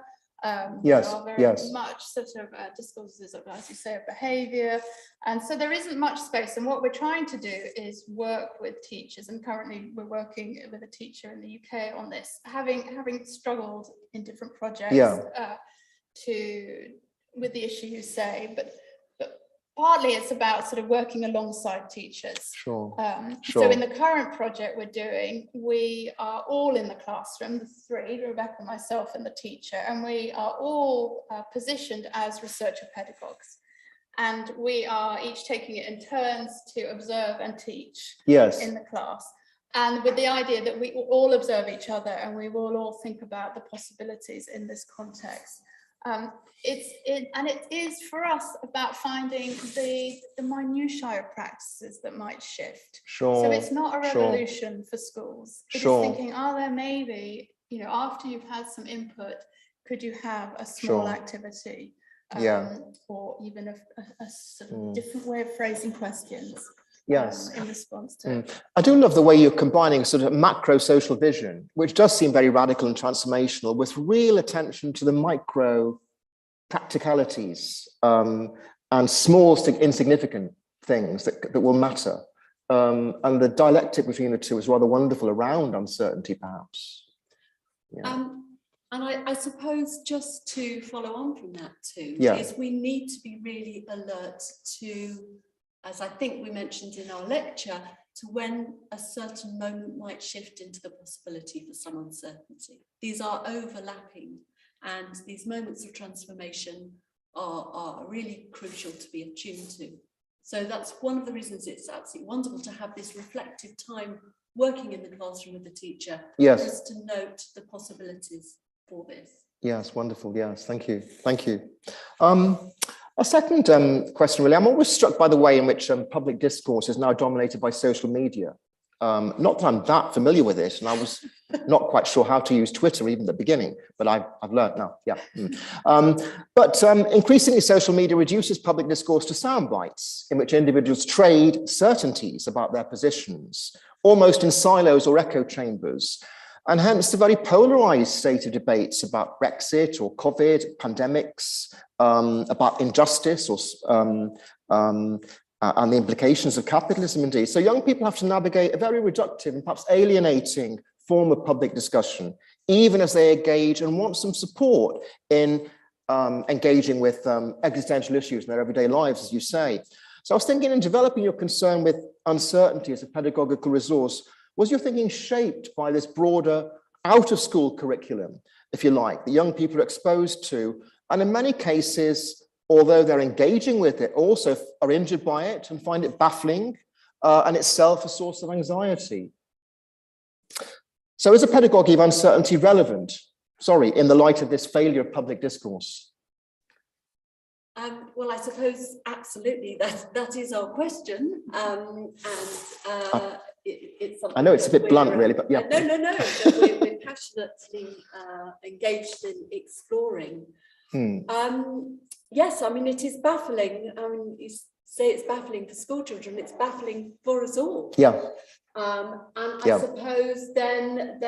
[SPEAKER 1] Yes,
[SPEAKER 2] there are very
[SPEAKER 1] yes.
[SPEAKER 2] much sort of discourses of, as you say, of behaviour, and so there isn't much space. And what we're trying to do is work with teachers, and currently we're working with a teacher in the UK on this, having struggled in different projects with the issue you say, but partly it's about sort of working alongside teachers.
[SPEAKER 1] Sure.
[SPEAKER 2] So in the current project we're doing, we are all in the classroom, the three, Rebecca, myself and the teacher, and we are all positioned as researcher pedagogues. And we are each taking it in turns to observe and teach in the class. And with the idea that we all observe each other and we will all think about the possibilities in this context. It is for us about finding the minutiae of practices that might shift. So it's not a revolution for schools. It's thinking, are there maybe, you know, after you've had some input, could you have a small activity or even a sort of different way of phrasing questions? In response to it.
[SPEAKER 1] I do love the way you're combining sort of macro social vision, which does seem very radical and transformational, with real attention to the micro practicalities and small insignificant things that will matter. And the dialectic between the two is rather wonderful around uncertainty, perhaps.
[SPEAKER 3] And I suppose just to follow on from that too, is we need to be really alert to, as I think we mentioned in our lecture, to when a certain moment might shift into the possibility for some uncertainty. These are overlapping, and these moments of transformation are really crucial to be attuned to. So that's one of the reasons it's absolutely wonderful to have this reflective time working in the classroom with the teacher, just to note the possibilities for this.
[SPEAKER 1] Yes, wonderful. Yes, thank you. Thank you. A second question, really. I'm always struck by the way in which public discourse is now dominated by social media. Not that I'm that familiar with it, and I was not quite sure how to use Twitter even at the beginning, but I've learned now. But increasingly, social media reduces public discourse to sound bites in which individuals trade certainties about their positions, almost in silos or echo chambers. And hence the very polarized state of debates about Brexit or COVID, pandemics, about injustice and the implications of capitalism indeed. So young people have to navigate a very reductive and perhaps alienating form of public discussion, even as they engage and want some support in engaging with existential issues in their everyday lives, as you say. So I was thinking, in developing your concern with uncertainty as a pedagogical resource, was your thinking shaped by this broader out-of-school curriculum, if you like, that young people are exposed to, and in many cases, although they're engaging with it, also are injured by it and find it baffling and itself a source of anxiety? So is a pedagogy of uncertainty relevant, in the light of this failure of public discourse?
[SPEAKER 3] Well, I suppose absolutely that is our question, it's something.
[SPEAKER 1] I know it's a bit blunt, really, but yeah.
[SPEAKER 3] No. We're passionately engaged in exploring. Yes, I mean, it is baffling. I mean, you say it's baffling for school children, it's baffling for us all. And I suppose then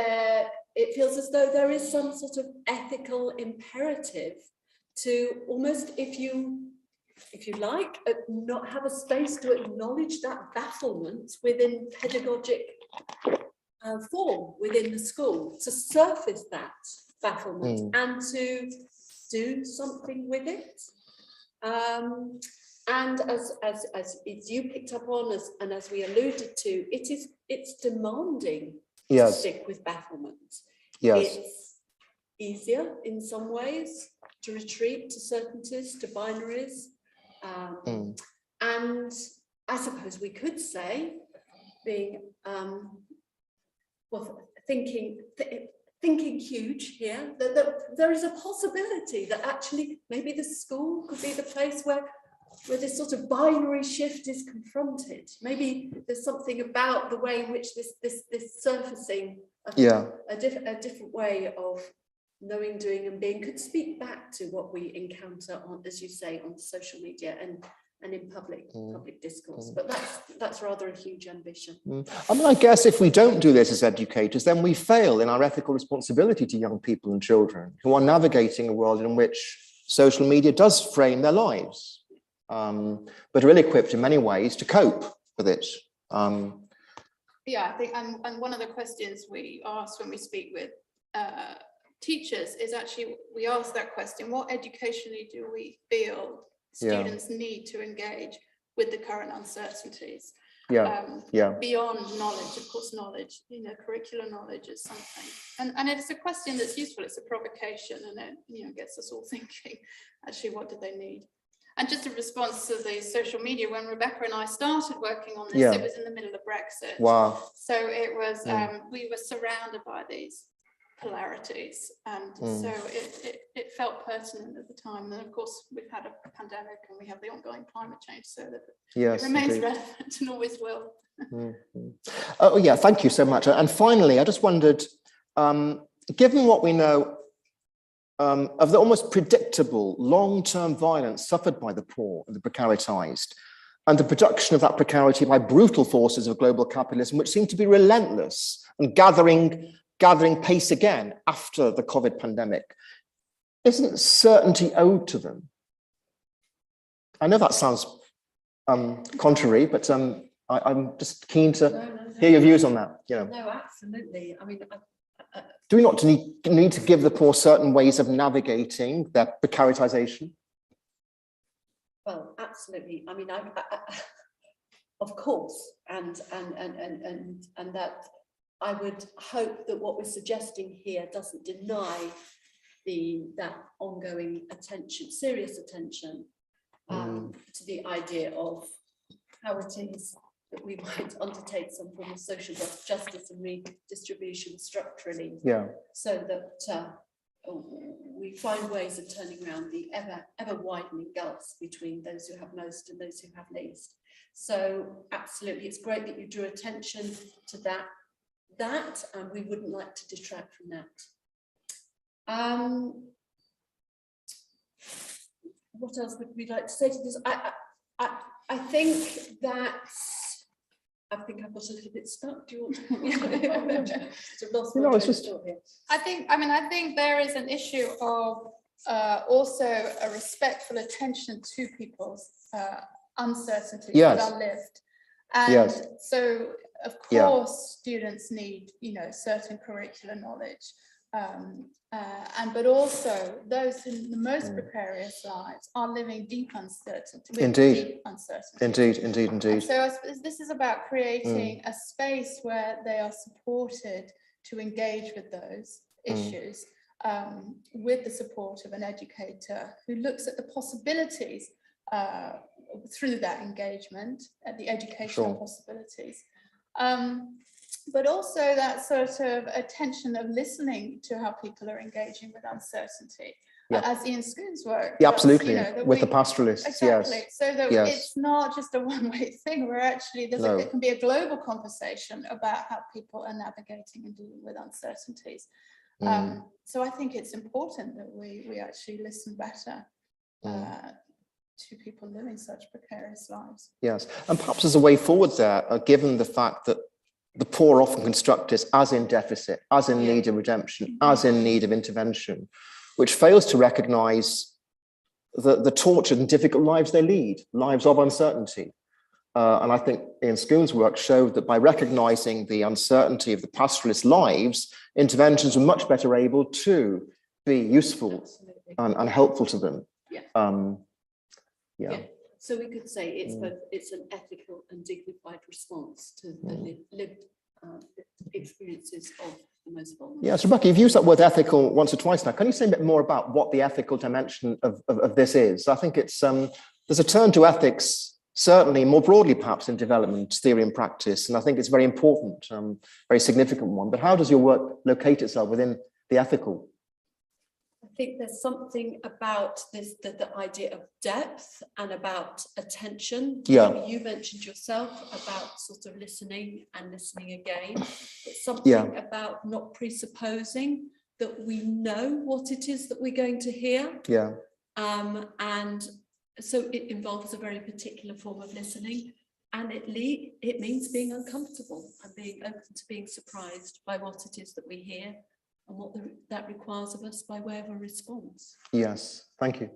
[SPEAKER 3] it feels as though there is some sort of ethical imperative to almost, if you like, not have a space to acknowledge that bafflement within pedagogic form within the school, to surface that bafflement and to do something with it. And as you picked up on, and as we alluded to, it's demanding to stick with bafflement. It's easier in some ways to retreat to certainties, to binaries. And I suppose we could say, being thinking huge here, that there is a possibility that actually maybe the school could be the place where this sort of binary shift is confronted. Maybe there's something about the way in which this surfacing a different way of knowing, doing and being could speak back to what we encounter on, as you say, on social media, and in public discourse. But that's rather a huge ambition.
[SPEAKER 1] I mean, I guess if we don't do this as educators, then we fail in our ethical responsibility to young people and children who are navigating a world in which social media does frame their lives, but are ill-equipped in many ways to cope with it.
[SPEAKER 2] Yeah, I think, and one of the questions we ask when we speak with teachers is actually, we ask that question: what educationally do we feel students need to engage with the current uncertainties? Beyond knowledge, of course, knowledge, curricular knowledge is something, and it's a question that's useful. It's a provocation, and it gets us all thinking, actually, what do they need? And just in response to the social media, when Rebecca and I started working on this, it was in the middle of Brexit.
[SPEAKER 1] Wow.
[SPEAKER 2] So it was, we were surrounded by these polarities, and so it felt pertinent at the time. And of course, we've had a pandemic, and we have the ongoing climate change, so that it remains relevant and always will.
[SPEAKER 1] Oh yeah, thank you so much. And finally, I just wondered, given what we know of the almost predictable long-term violence suffered by the poor and the precaritized, and the production of that precarity by brutal forces of global capitalism, which seem to be relentless and gathering pace again after the COVID pandemic, isn't certainty owed to them? I know that sounds contrary, but I'm just keen to hear your views on that.
[SPEAKER 3] No, absolutely. I mean,
[SPEAKER 1] do we not need to give the poor certain ways of navigating their precaritization?
[SPEAKER 3] Well, absolutely. I mean, of course, and that I would hope that what we're suggesting here doesn't deny that ongoing attention, serious attention, to the idea of how it is that we might undertake some form of social justice and redistribution structurally, so that we find ways of turning around the ever widening gulfs between those who have most and those who have least. So absolutely, it's great that you drew attention to that, and we wouldn't like to detract from that. What else would we like to say to this? I think that I think I've got a little bit stuck. Do you want to?
[SPEAKER 1] It's just.
[SPEAKER 2] I think there is an issue of also a respectful attention to people's uncertainties that are lived, and so of course students need certain curricular knowledge, but also those in the most precarious lives are living deep uncertainty.
[SPEAKER 1] Indeed.
[SPEAKER 2] Indeed.
[SPEAKER 1] And
[SPEAKER 2] so I suppose this is about creating a space where they are supported to engage with those issues, with the support of an educator who looks at the possibilities through that engagement, at the educational possibilities. But also that sort of attention of listening to how people are engaging with uncertainty, as Ian Schoon's work.
[SPEAKER 1] Yeah, absolutely, with the pastoralists.
[SPEAKER 2] Exactly, so that it's not just a one-way thing. We're actually, it can be a global conversation about how people are navigating and dealing with uncertainties. So I think it's important that we actually listen better to people living such precarious lives.
[SPEAKER 1] Yes, and perhaps there's a way forward there, given the fact that the poor are often constructed as in deficit, as in need of redemption, as in need of intervention, which fails to recognize the tortured and difficult lives they lead, lives of uncertainty. And I think Ian Schoon's work showed that by recognizing the uncertainty of the pastoralist lives, interventions were much better able to be useful and helpful to them.
[SPEAKER 3] So we could say it's an ethical and dignified response to the lived experiences of the most vulnerable.
[SPEAKER 1] Yes, Rebecca, you've used that word ethical once or twice now. Can you say a bit more about what the ethical dimension of this is? I think it's there's a turn to ethics, certainly more broadly perhaps in development theory and practice, and I think it's very important, very significant one. But how does your work locate itself within the ethical?
[SPEAKER 3] I think there's something about this, the idea of depth and about attention. You mentioned yourself about sort of listening and listening again. It's something about not presupposing that we know what it is that we're going to hear. And so it involves a very particular form of listening, and it means being uncomfortable and being open to being surprised by what it is that we hear and what that requires of us by way of a response.
[SPEAKER 1] Yes, thank you.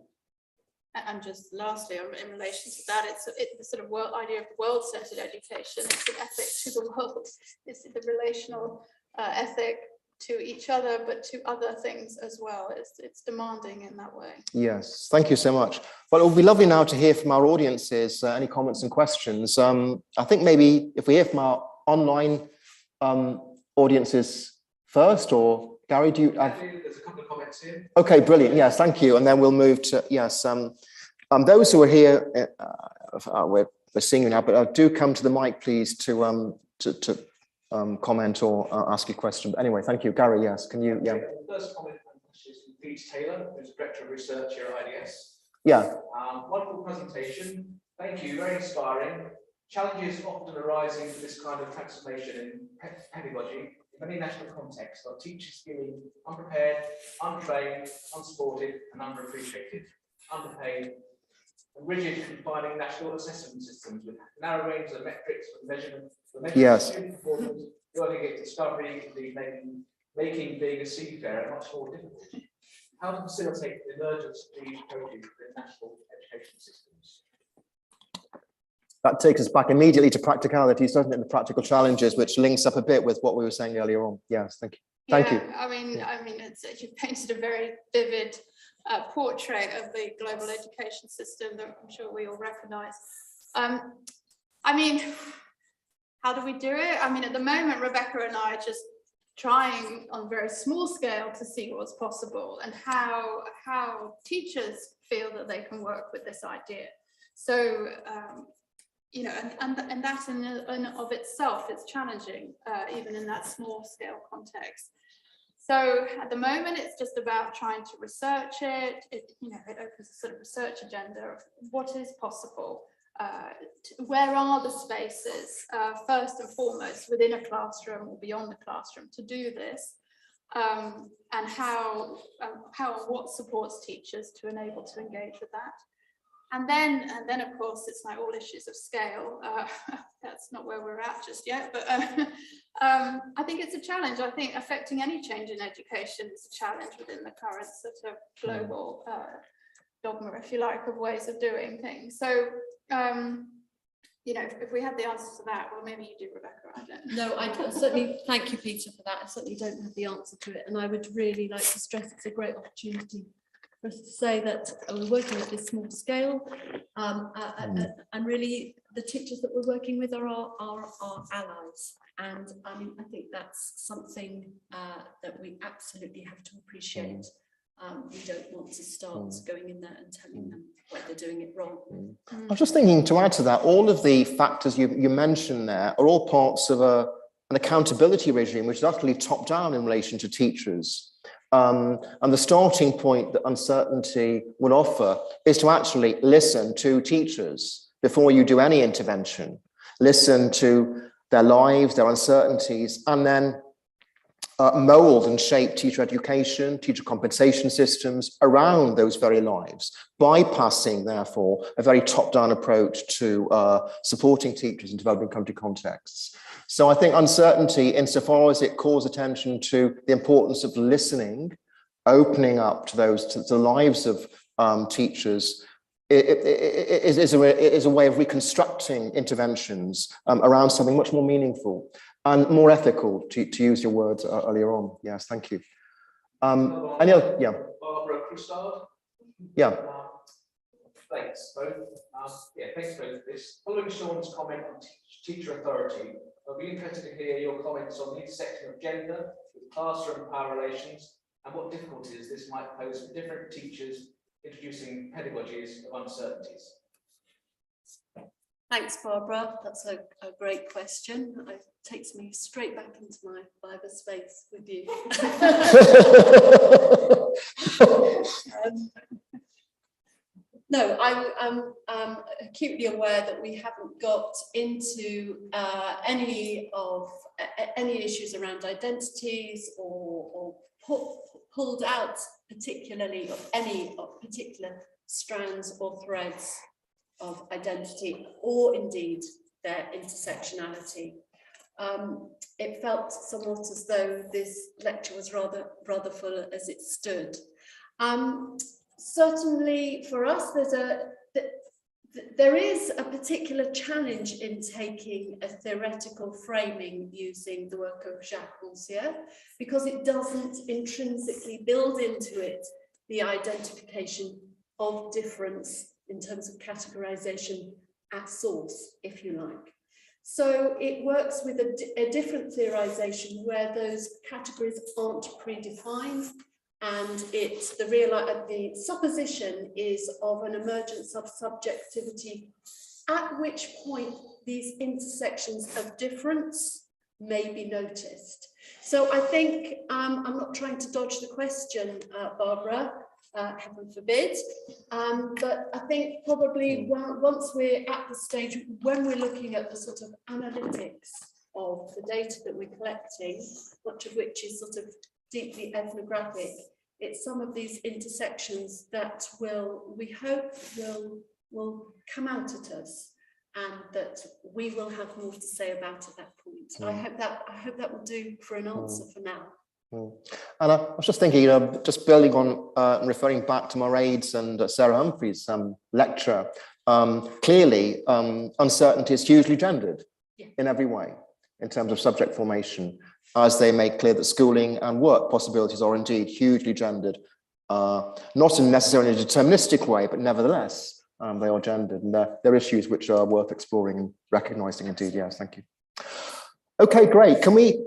[SPEAKER 2] And just lastly, in relation to that, it's the sort of idea of world-centered education. It's an ethic to the world. It's the relational ethic to each other, but to other things as well. It's demanding in that way.
[SPEAKER 1] Yes, thank you so much. Well, it would be lovely now to hear from our audiences, any comments and questions. I think maybe if we hear from our online audiences first, or Gary, do you have?
[SPEAKER 4] There's a couple of comments here.
[SPEAKER 1] Okay, brilliant. Yes, thank you. And then we'll move to, yes, those who are here, we're seeing you now, but do come to the mic, please, to comment or ask a question. But anyway, thank you. Gary, yes, can you, yeah.
[SPEAKER 4] The first comment is from Pete Taylor, who's Director of Research here at IDS.
[SPEAKER 1] Yeah.
[SPEAKER 4] Wonderful presentation. Thank you, very inspiring. Challenges often arising for this kind of transformation in pedagogy in many national contexts are teachers feeling unprepared, untrained, unsupported, and underappreciated, underpaid, and rigid, confining national assessment systems with narrow range of metrics for measurement
[SPEAKER 1] Yes.
[SPEAKER 4] student performance, working at discovery, making being a seafarer much more difficult. How to facilitate the emergence of these approaches within national education systems?
[SPEAKER 1] That takes us back immediately to practicalities, doesn't it? The practical challenges, which links up a bit with what we were saying earlier on. Yes, thank you. Thank you.
[SPEAKER 2] I mean, you've painted a very vivid portrait of the global education system that I'm sure we all recognise. I mean, how do we do it? I mean, at the moment, Rebecca and I are just trying on a very small scale to see what's possible and how teachers feel that they can work with this idea. So, you know, and that in and of itself is challenging, even in that small scale context. So at the moment, it's just about trying to research it. It opens a sort of research agenda of what is possible. Where are the spaces, first and foremost, within a classroom or beyond the classroom to do this, and how and what supports teachers to enable to engage with that. And then of course, it's like all issues of scale. That's not where we're at just yet, but I think it's a challenge. I think affecting any change in education is a challenge within the current sort of global dogma, if you like, of ways of doing things. So, you know, if we had the answer to that, well, maybe you do, Rebecca. I don't know.
[SPEAKER 3] No, I certainly thank you, Peter, for that. I certainly don't have the answer to it, and I would really like to stress it's a great opportunity for us to say that we're working at this small scale, and really the teachers that we're working with are our allies. And I mean, I think that's something that we absolutely have to appreciate. We don't want to start going in there and telling them why they're doing it wrong.
[SPEAKER 1] I was just thinking, to add to that, all of the factors you mentioned there are all parts of an accountability regime, which is utterly top down in relation to teachers. And the starting point that uncertainty would offer is to actually listen to teachers before you do any intervention. Listen to their lives, their uncertainties, and then mold and shape teacher education, teacher compensation systems around those very lives, bypassing, therefore, a very top-down approach to supporting teachers in developing country contexts. So I think uncertainty, insofar as it calls attention to the importance of listening, opening up to the lives of teachers, is a way of reconstructing interventions around something much more meaningful and more ethical, to use your words earlier on. Yes, thank you. Any other? Yeah.
[SPEAKER 4] Barbara Crustard.
[SPEAKER 1] Yeah.
[SPEAKER 4] Thanks both. Thanks both for this. Following Sean's comment on teacher authority, I'll be interested to hear your comments on the intersection of gender with classroom power relations and what difficulties this might pose for different teachers introducing pedagogies of uncertainties.
[SPEAKER 3] Thanks, Barbara. That's a great question. It takes me straight back into my cyberspace with you. No, I'm acutely aware that we haven't got into any issues around identities or pulled out particularly of any particular strands or threads of identity, or indeed their intersectionality. It felt somewhat as though this lecture was rather full as it stood. Certainly for us, there is a particular challenge in taking a theoretical framing using the work of Jacques Rancière, because it doesn't intrinsically build into it the identification of difference in terms of categorization at source, if you like. So it works with a different theorization where those categories aren't predefined, and the supposition is of an emergence of subjectivity, at which point these intersections of difference may be noticed. So I think, I'm not trying to dodge the question, Barbara, heaven forbid, but I think probably once we're at the stage when we're looking at the sort of analytics of the data that we're collecting, much of which is sort of deeply ethnographic, it's some of these intersections that we hope will come out at us, and that we will have more to say about at that point. I hope that will do for an answer for now.
[SPEAKER 1] And I was just thinking, just building on and referring back to Mairead's and Sarah Humphrey's lecture, clearly uncertainty is hugely gendered in every way in terms of subject formation, as they make clear that schooling and work possibilities are indeed hugely gendered, not in necessarily a deterministic way, but nevertheless, they are gendered, and they're issues which are worth exploring and recognizing indeed. Yes, thank you. Okay, great. Can we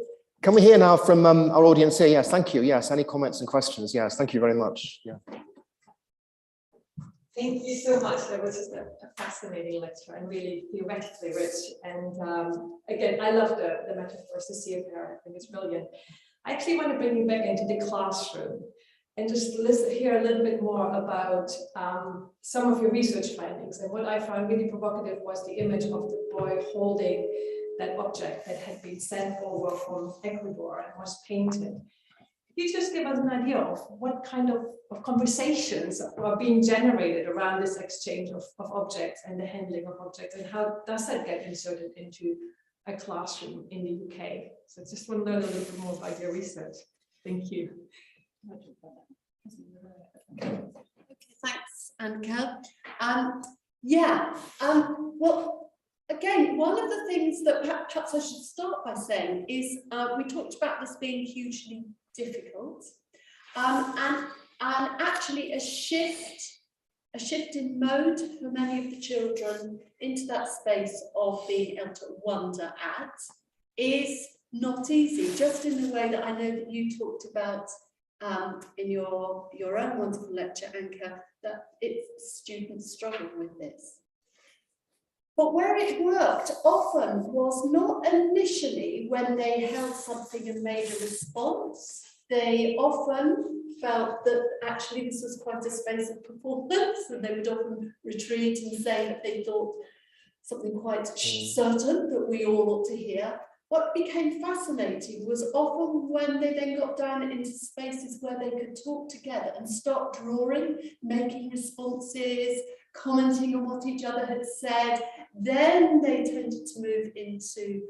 [SPEAKER 1] hear now from our audience here? Yes, thank you. Yes, any comments and questions? Yes, thank you very much. Yeah.
[SPEAKER 5] Thank you so much. That was just a fascinating lecture and really theoretically rich. And again, I love the metaphors, the sea of hair. I think it's brilliant. I actually want to bring you back into the classroom and just hear a little bit more about some of your research findings. And what I found really provocative was the image of the boy holding that object that had been sent over from Ecuador and was painted. Could you just give us an idea of what kind of conversations are being generated around this exchange of objects and the handling of objects, and how does that get inserted into a classroom in the UK? So I just want to learn a little bit more about your research. Thank you.
[SPEAKER 3] Okay, thanks, Anka. Well, again, one of the things that perhaps I should start by saying is we talked about this being hugely difficult, and actually a shift in mode for many of the children into that space of being able to wonder at is not easy, just in the way that I know that you talked about in your own wonderful lecture, Anka, that students struggle with this. But where it worked often was not initially when they held something and made a response. They often felt that actually this was quite a space of performance, and they would often retreat and say that they thought something quite certain that we all ought to hear. What became fascinating was often when they then got down into spaces where they could talk together and start drawing, making responses, commenting on what each other had said, then they tended to move into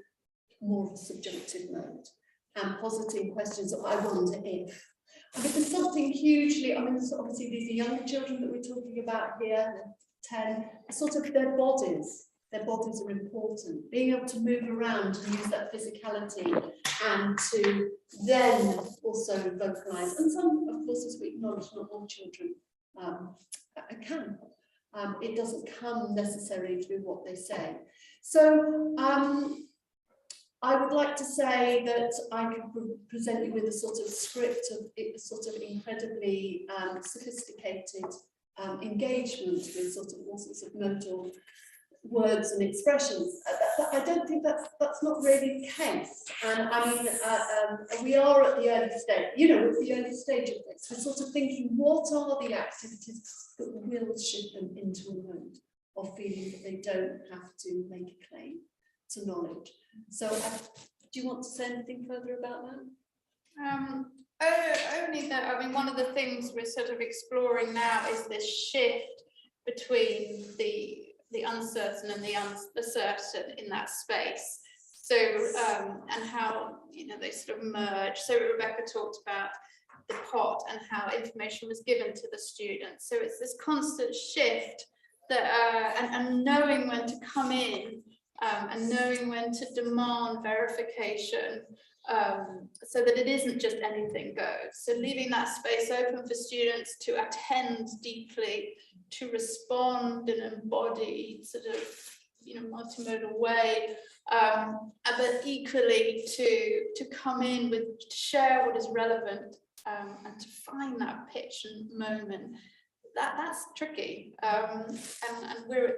[SPEAKER 3] more of a subjunctive mode and positing questions of I wonder if. I mean, there's something hugely, I mean, obviously these are younger children that we're talking about here, 10, sort of their bodies are important. Being able to move around and use that physicality and to then also vocalize. And some, of course, as we acknowledge, not all children can. It doesn't come necessarily through what they say. So I would like to say that I can present you with a sort of script of sort of incredibly sophisticated engagement with sort of all sorts of modal words and expressions. I don't think that's not really the case. And I mean, we are at the early stage, it's the early stage of this. We're sort of thinking, what are the activities that will shift them into a mode of feeling that they don't have to make a claim to knowledge. So do you want to say anything further about that?
[SPEAKER 2] Only that, I mean, one of the things we're sort of exploring now is this shift between the uncertain and the asserted in that space. So, and how, you know, they sort of merge. So Rebecca talked about the pot and how information was given to the students. So it's this constant shift that, and knowing when to come in and knowing when to demand verification, so that it isn't just anything goes. So leaving that space open for students to attend deeply, to respond in an embodied sort of, you know, multimodal way, but equally to come in with, to share what is relevant, and to find that pitch and moment. That's tricky, and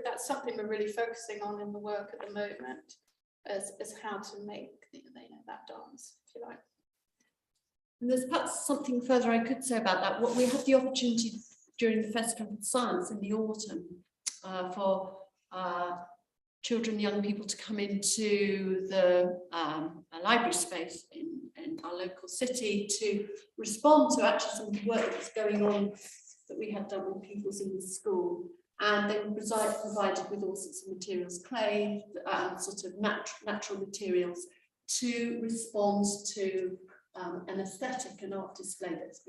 [SPEAKER 2] that's something we're really focusing on in the work at the moment, as how to make that dance, if you like.
[SPEAKER 3] And there's perhaps something further I could say about that. What we had the opportunity during the Festival of Science in the autumn for children and young people to come into the library space in our local city to respond to actually some of the work that's going on that we had done with pupils in the school. And they were provided with all sorts of materials, clay, sort of natural materials, to respond to an aesthetic and art display that's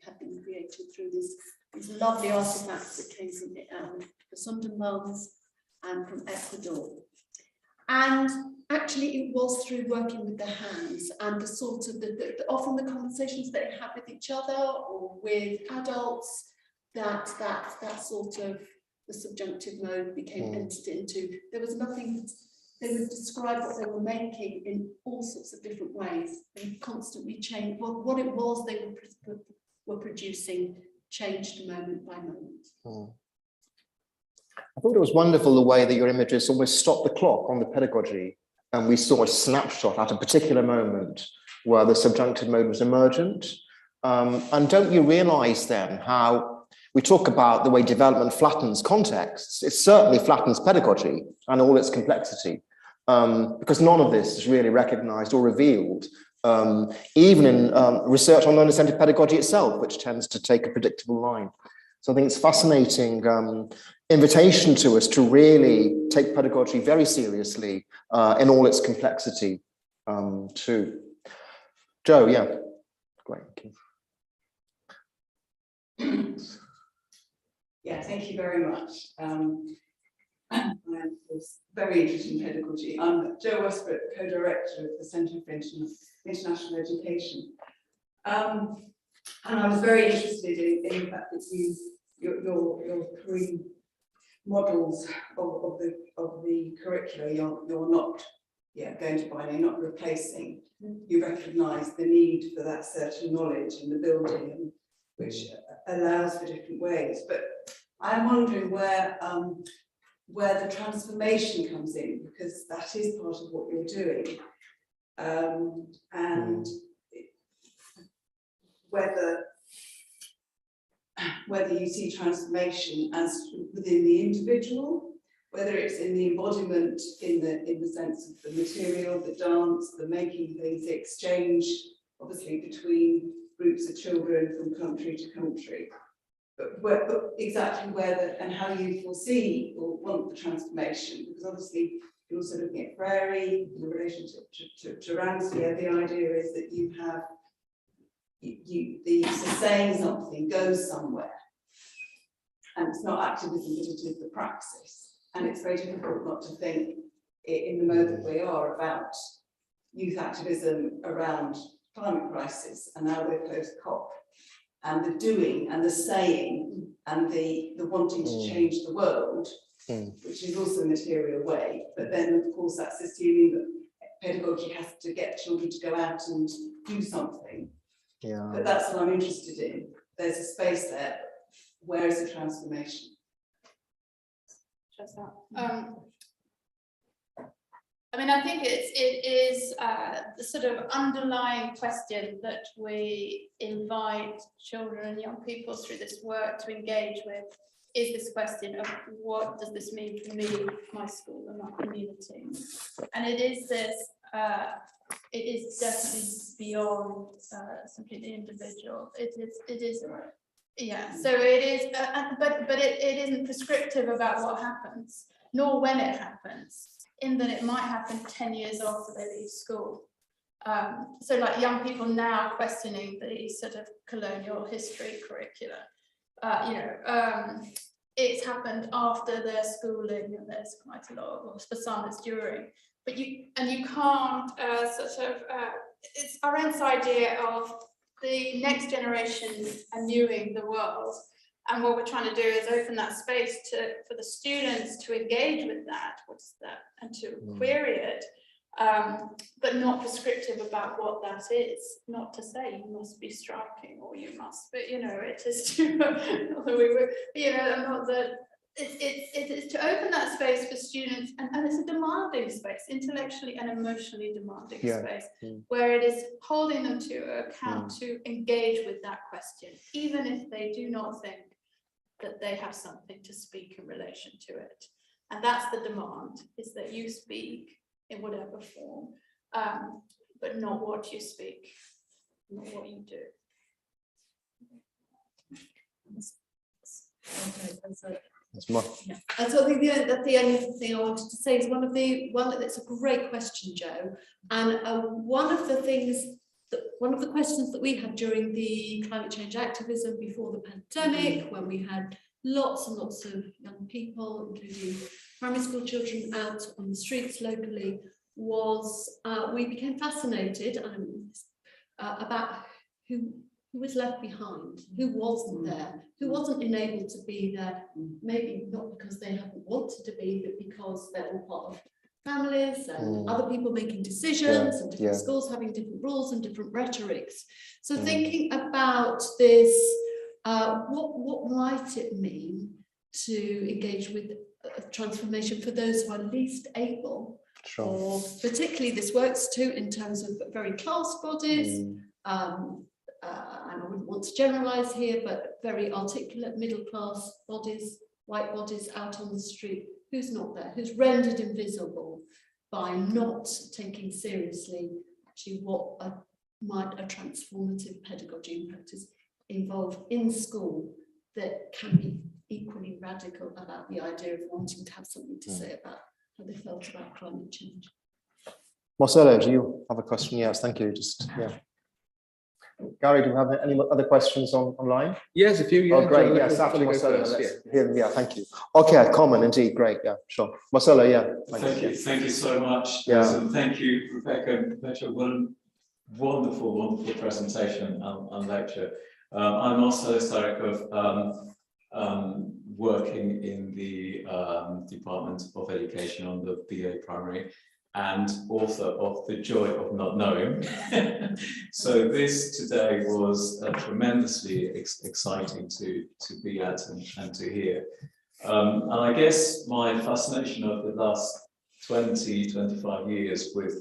[SPEAKER 3] had been created through these lovely artifacts that came from the Sundanmans and from Ecuador. And actually it was through working with the hands and the sort of often the conversations they had with each other or with adults that sort of the subjunctive mode became entered into. There was nothing, they would describe what they were making in all sorts of different ways. They constantly changed. Well, what it was they were producing changed moment by moment.
[SPEAKER 1] I thought it was wonderful the way that your images almost stopped the clock on the pedagogy, and we saw a snapshot at a particular moment where the subjunctive mode was emergent. And don't you realize then how we talk about the way development flattens contexts? It certainly flattens pedagogy and all its complexity, because none of this is really recognized or revealed, even in research on learner-centered pedagogy itself, which tends to take a predictable line. So I think it's fascinating invitation to us to really take pedagogy very seriously in all its complexity too. Joe, yeah, great.
[SPEAKER 6] Yeah, thank you very much. I was very interested in pedagogy. I'm Jo Westbrook, co-director of the Centre for International Education. And I was very interested in the fact that your three models of the curricula you're not going to buy, you're not replacing. You recognise the need for that certain knowledge in the building, which allows for different ways. But I'm wondering where the transformation comes in, because that is part of what you're doing, and whether you see transformation as within the individual, whether it's in the embodiment in the sense of the material, the dance, the making things, the exchange, obviously between groups of children from country to country, but exactly where and how you foresee or want the transformation, because obviously you're also looking at Prairie, the relationship to Ramsey. The idea is that you have the saying something goes somewhere, and it's not activism, but it is the praxis, and it's very difficult not to think in the mode that we are about youth activism around climate crisis, and now we're post-COP, and the doing and the saying and the wanting to change the world, which is also a material way, but then of course that's assuming that pedagogy has to get children to go out and do something. Yeah. But that's what I'm interested in. There's a space there. Where is the transformation?
[SPEAKER 2] Just that. I mean, I think it is the sort of underlying question that we invite children and young people through this work to engage with, is this question of what does this mean for me, my school and my community? And it is this, it is definitely beyond simply the individual. It Yeah, so it is, but it isn't prescriptive about what happens, nor when it happens, in that it might happen 10 years after they leave school. So like young people now questioning the sort of colonial history curricula, it's happened after their schooling, and there's quite a lot, or for some it's during, but you can't it's Arendt's idea of the next generation viewing the world, and what we're trying to do is open that space for the students to engage with that, what's that, and to query it, but not prescriptive about what that is. Not to say you must be striking or you must, but it is to not that we were, not that it's to open that space for students, and it's a demanding space, intellectually and emotionally demanding space, where it is holding them to account to engage with that question, even if they do not think that they have something to speak in relation to it. And that's the demand, is that you speak in whatever form, but not what you speak, not what you do.
[SPEAKER 1] That's more.
[SPEAKER 7] Yeah. And so I think the only thing I wanted to say is that's a great question, Joe. And one of the questions that we had during the climate change activism before the pandemic, when we had lots and lots of young people, including primary school children, out on the streets locally, was we became fascinated about who was left behind, who wasn't there, who wasn't enabled to be there, maybe not because they haven't wanted to be, but because they're all part of families and other people making decisions, and different schools having different rules and different rhetorics. So thinking about this, what might it mean to engage with transformation for those who are least able?
[SPEAKER 1] Sure.
[SPEAKER 7] Or particularly this works too in terms of very class bodies, and I wouldn't want to generalize here, but very articulate middle class bodies, white bodies out on the street. Who's not there? Who's rendered invisible by not taking seriously actually what might a transformative pedagogy and practice involve in school that can be equally radical about the idea of wanting to have something to say about how they felt about climate change.
[SPEAKER 1] Marcelo, do you have a question? Yes, thank you. Gary, do you have any other questions online?
[SPEAKER 8] Yes, a few.
[SPEAKER 1] Oh, great. Yes, after Marcelo. Let's hear them. Yeah, thank you. Okay, common indeed. Great. Yeah, sure. Marcelo,
[SPEAKER 9] Thank you. Thank you so much.
[SPEAKER 1] Yeah.
[SPEAKER 9] And thank you, Rebecca and Petra. What a wonderful, wonderful presentation and lecture. I'm Marcelo Starikov, working in the Department of Education on the BA Primary, and author of The Joy of Not Knowing. So this today was tremendously exciting to be at and to hear. And I guess my fascination over the last 20-25 years with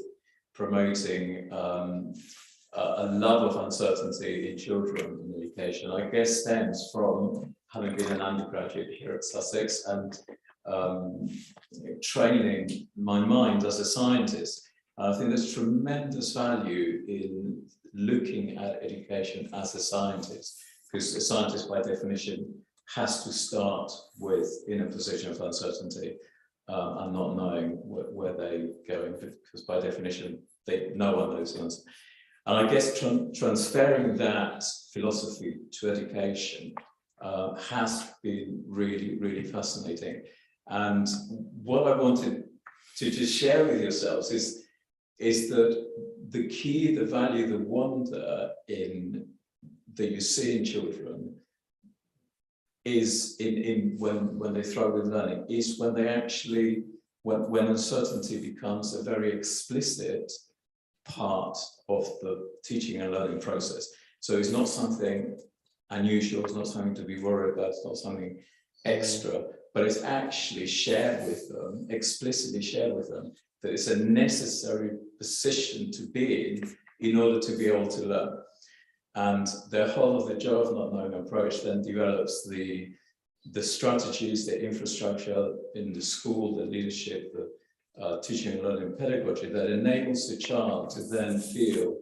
[SPEAKER 9] promoting a love of uncertainty in children in education, I guess stems from having been an undergraduate here at Sussex and training my mind as a scientist. I think there's tremendous value in looking at education as a scientist, because a scientist by definition has to start in a position of uncertainty and not knowing where they're going, because by definition no one knows the answer. And I guess transferring that philosophy to education has been really, really fascinating. And what I wanted to just share with yourselves is that the key, the value, the wonder that you see in children is when they thrive with learning, is when they actually, when uncertainty becomes a very explicit part of the teaching and learning process. So it's not something unusual, it's not something to be worried about, it's not something extra, but it's actually shared with them, explicitly shared with them, that it's a necessary position to be in order to be able to learn. And the whole of the Joy of Not Knowing approach then develops the strategies, the infrastructure in the school, the leadership, the teaching and learning pedagogy that enables the child to then feel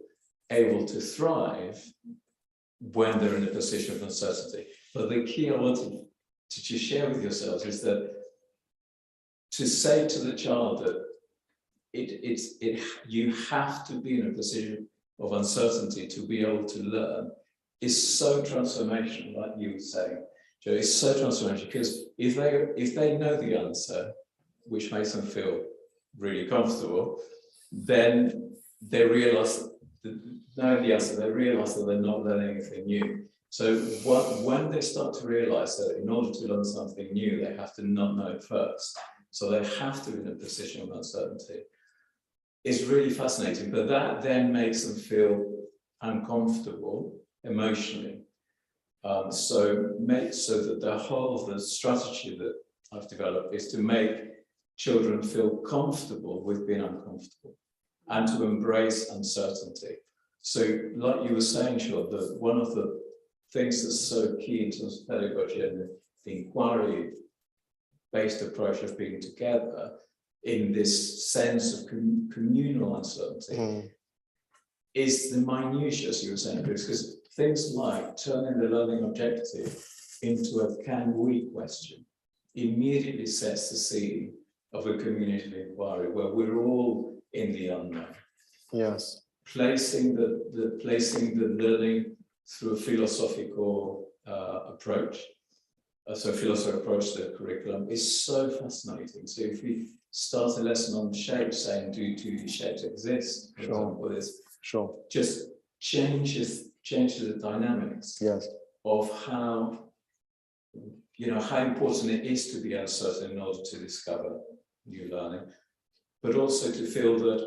[SPEAKER 9] able to thrive when they're in a position of uncertainty. But the key I wanted to just share with yourselves is that to say to the child that you have to be in a position of uncertainty to be able to learn is so transformational, like you were saying, Joe. It's so transformational because if they know the answer, which makes them feel really comfortable, then they realise that knowing the answer, they realise that they're not learning anything new. So when they start to realise that in order to learn something new, they have to not know it first. So they have to be in a position of uncertainty. It's really fascinating, but that then makes them feel uncomfortable emotionally. So that the whole of the strategy that I've developed is to make children feel comfortable with being uncomfortable and to embrace uncertainty. So like you were saying, Sean, that one of the things that's so key in terms of pedagogy and the inquiry-based approach of being together in this sense of communal uncertainty is the minutiae, as you were saying, because things like turning the learning objective into a can we question immediately sets the scene of a community of inquiry where we're all in the unknown.
[SPEAKER 1] Yes.
[SPEAKER 9] Placing the learning through a philosophical approach. So philosophical approach to the curriculum is so fascinating. So if we start a lesson on shapes, saying do these shapes exist? For example, this just changes the dynamics of how important it is to be uncertain in order to discover new learning, but also to feel that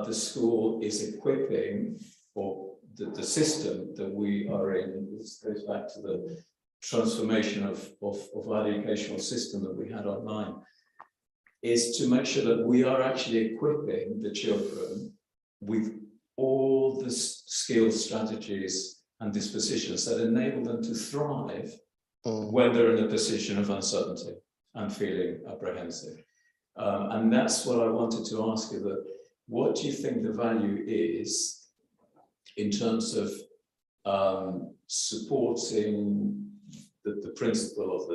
[SPEAKER 9] the school is equipping, or the system that we are in. This goes back to the transformation of our educational system that we had online, is to make sure that we are actually equipping the children with all the skills, strategies and dispositions that enable them to thrive when they're in a position of uncertainty and feeling apprehensive. And that's what I wanted to ask you, that what do you think the value is in terms of supporting the principle of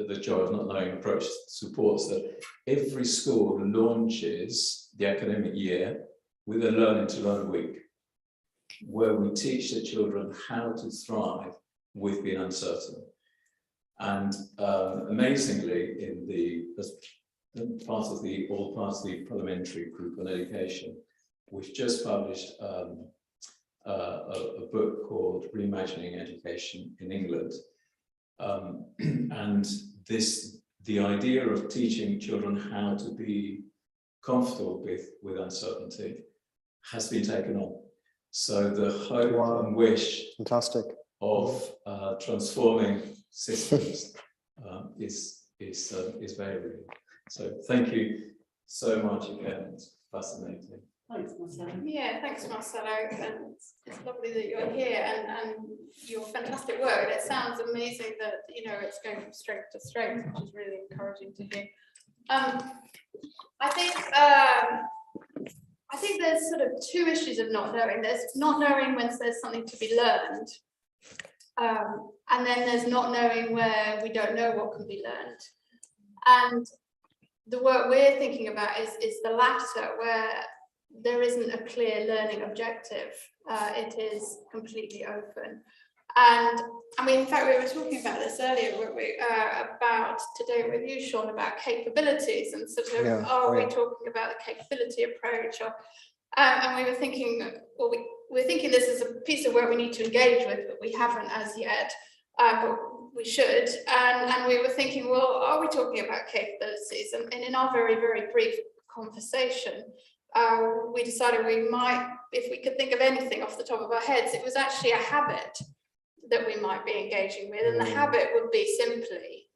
[SPEAKER 9] the joy of not knowing approach supports that every school launches the academic year with a learning to learn week, where we teach the children how to thrive with being uncertain. And amazingly, as part of the parliamentary group on education, we've just published a book called Reimagining Education in England. And the idea of teaching children how to be comfortable with uncertainty has been taken on. So the hope and wish of transforming systems is very real. So thank you so much again. It's fascinating.
[SPEAKER 6] Thanks, Marcelo.
[SPEAKER 2] Yeah, thanks, Marcelo. And it's lovely that you're here and your fantastic work. It sounds amazing that it's going from strength to strength, which is really encouraging to hear. I think there's sort of two issues of not knowing. There's not knowing when there's something to be learned, and then there's not knowing where we don't know what can be learned. And the work we're thinking about is the latter, where there isn't a clear learning objective. It is completely open. And I mean, in fact, we were talking about this earlier, about today with you, Sean, about capabilities and sort of, are we talking about the capability approach? Or, and we were thinking, well, we're thinking this is a piece of work we need to engage with, but we haven't as yet, but we should. And we were thinking, well, are we talking about capabilities? And in our very, very brief conversation, we decided we might, if we could think of anything off the top of our heads, it was actually a habit that we might be engaging with. And the habit would be simply,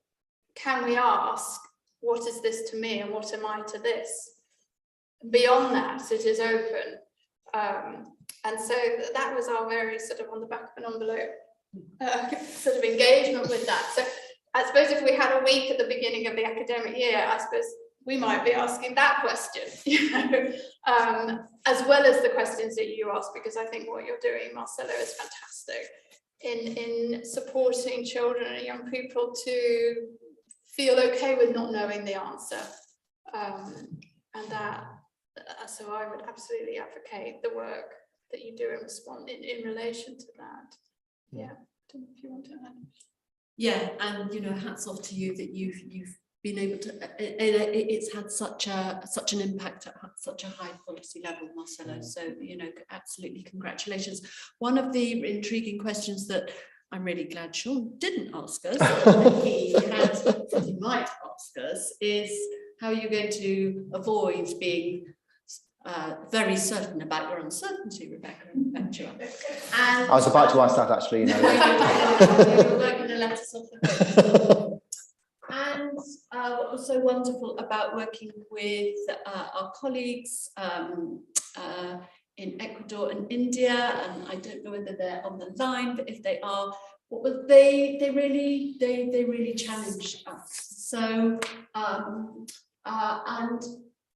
[SPEAKER 2] can we ask, what is this to me and what am I to this? Beyond that, it is open. And so that was our very sort of on the back of an envelope sort of engagement with that. So I suppose if we had a week at the beginning of the academic year, I suppose we might be asking that question, as well as the questions that you asked, because I think what you're doing, Marcelo, is fantastic. in supporting children and young people to feel okay with not knowing the answer. And that, so I would absolutely advocate the work that you do in relation to that. Yeah, don't know if you want to add.
[SPEAKER 7] Yeah, and you know, hats off to you that you've been able to. It's had such an impact at such a high quality level, Marcelo. So you know, absolutely congratulations. One of the intriguing questions that I'm really glad Sean didn't ask us, that he might ask us, is how you're going to avoid being very certain about your uncertainty, Rebecca and Petra. And I
[SPEAKER 1] was about to ask that actually. You know.
[SPEAKER 7] You're not going to let us off the hook. And what was so wonderful about working with our colleagues in Ecuador and India, and I don't know whether they're on the line, but if they are, they really challenged us. So and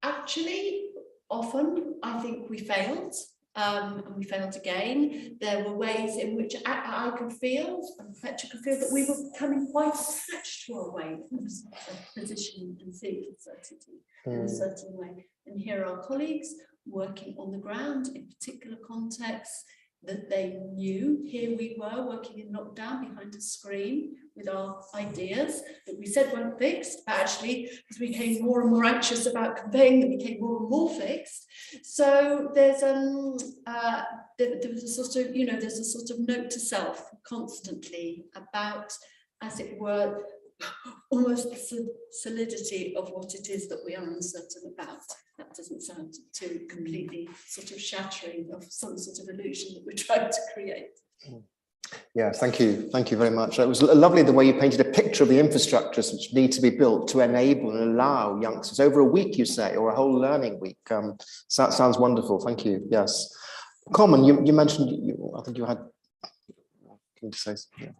[SPEAKER 7] actually often I think we failed. And we failed again. There were ways in which I could feel, and Petra could feel, that we were becoming quite attached to our way of positioning and seeing uncertainty in a certain way. And here are our colleagues working on the ground in particular contexts that they knew. Here we were working in lockdown behind a screen with our ideas that we said weren't fixed, but actually, as we became more and more anxious about conveying, they became more and more fixed. So there's there was a sort of, you know, there's a sort of note to self constantly about, as it were, almost the solidity of what it is that we are uncertain about. That doesn't sound too completely sort of shattering of some sort of illusion that we're trying to create.
[SPEAKER 1] Yeah, thank you very much. It was lovely the way you painted a picture of the infrastructures which need to be built to enable and allow youngsters over a week, you say, or a whole learning week. So that sounds wonderful. Thank you. Yes, Carmen, you mentioned I think you had. Can you say something? Yeah.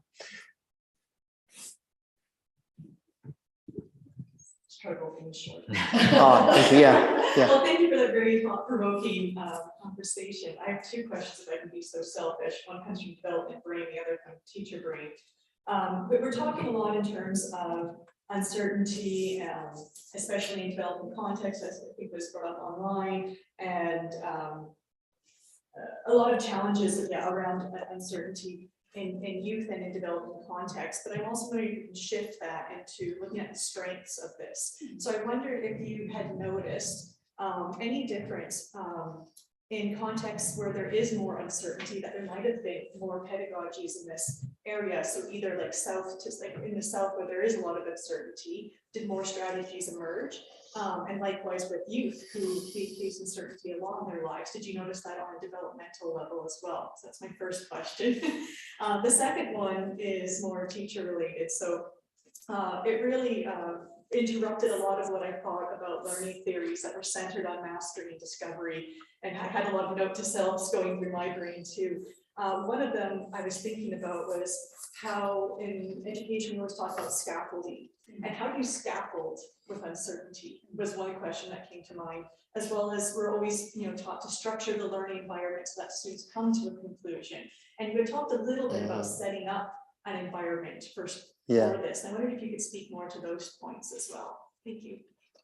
[SPEAKER 8] Short.
[SPEAKER 1] Thank you. Yeah.
[SPEAKER 8] Well, thank you for that very thought-provoking conversation. I have two questions, if I can be so selfish. One comes from development brain, the other from teacher brain. But we're talking a lot in terms of uncertainty, especially in development context, as I think was brought up online, and a lot of challenges around uncertainty in youth and in development context, but I'm also wondering if you can shift that into looking at the strengths of this. So I wonder if you had noticed any difference in contexts where there is more uncertainty, that there might have been more pedagogies in this area. So either like in the South where there is a lot of uncertainty, did more strategies emerge? And likewise with youth who face uncertainty along their lives, did you notice that on a developmental level as well? So that's my first question. The second one is more teacher related. So it really interrupted a lot of what I thought about learning theories that were centered on mastery and discovery, and I had a lot of note to selves going through my brain too. One of them I was thinking about was how in education we always talk about scaffolding, and how do you scaffold with uncertainty was one question that came to mind, as well as we're always taught to structure the learning environment so that students come to a conclusion. And you had talked a little bit about setting up an environment for this. I wondered if you could speak more to those points as well. Thank you.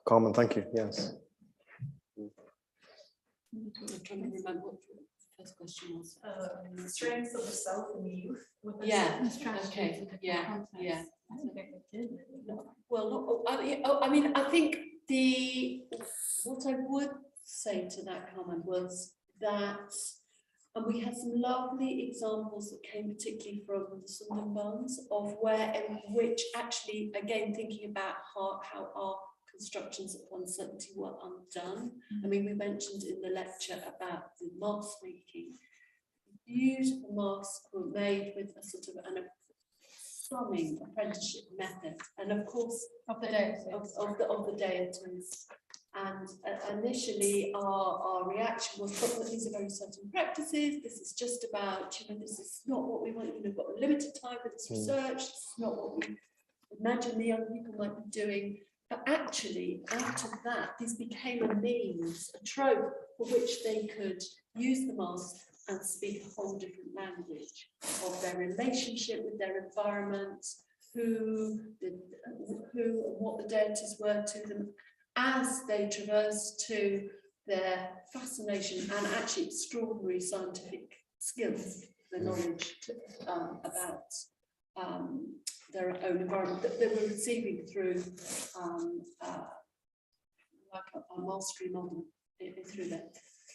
[SPEAKER 1] Carmen, thank you. Yes.
[SPEAKER 7] I'm trying to remember what the first question was.
[SPEAKER 8] Strengths of the South and the youth.
[SPEAKER 7] Yeah. Okay. Yeah. Well, I mean, I think what I would say to that comment was that, and we had some lovely examples that came particularly from the Sundanbans of which actually, again, thinking about how our constructions of uncertainty were undone. I mean, we mentioned in the lecture about the mask making. Beautiful masks were made with a sort of an slumming apprenticeship method, and of course of the deities. And initially our reaction was, but these are very certain practices, this is just about, this is not what we want, we've got a limited time for this research, this is not what we imagine the young people might be doing. But actually, out of that, this became a means, a trope for which they could use the mask and speak a whole different language of their relationship with their environment, who and what the deities were to them as they traverse to their fascination and actually extraordinary scientific skills, the knowledge about their own environment that they were receiving through like a mastery model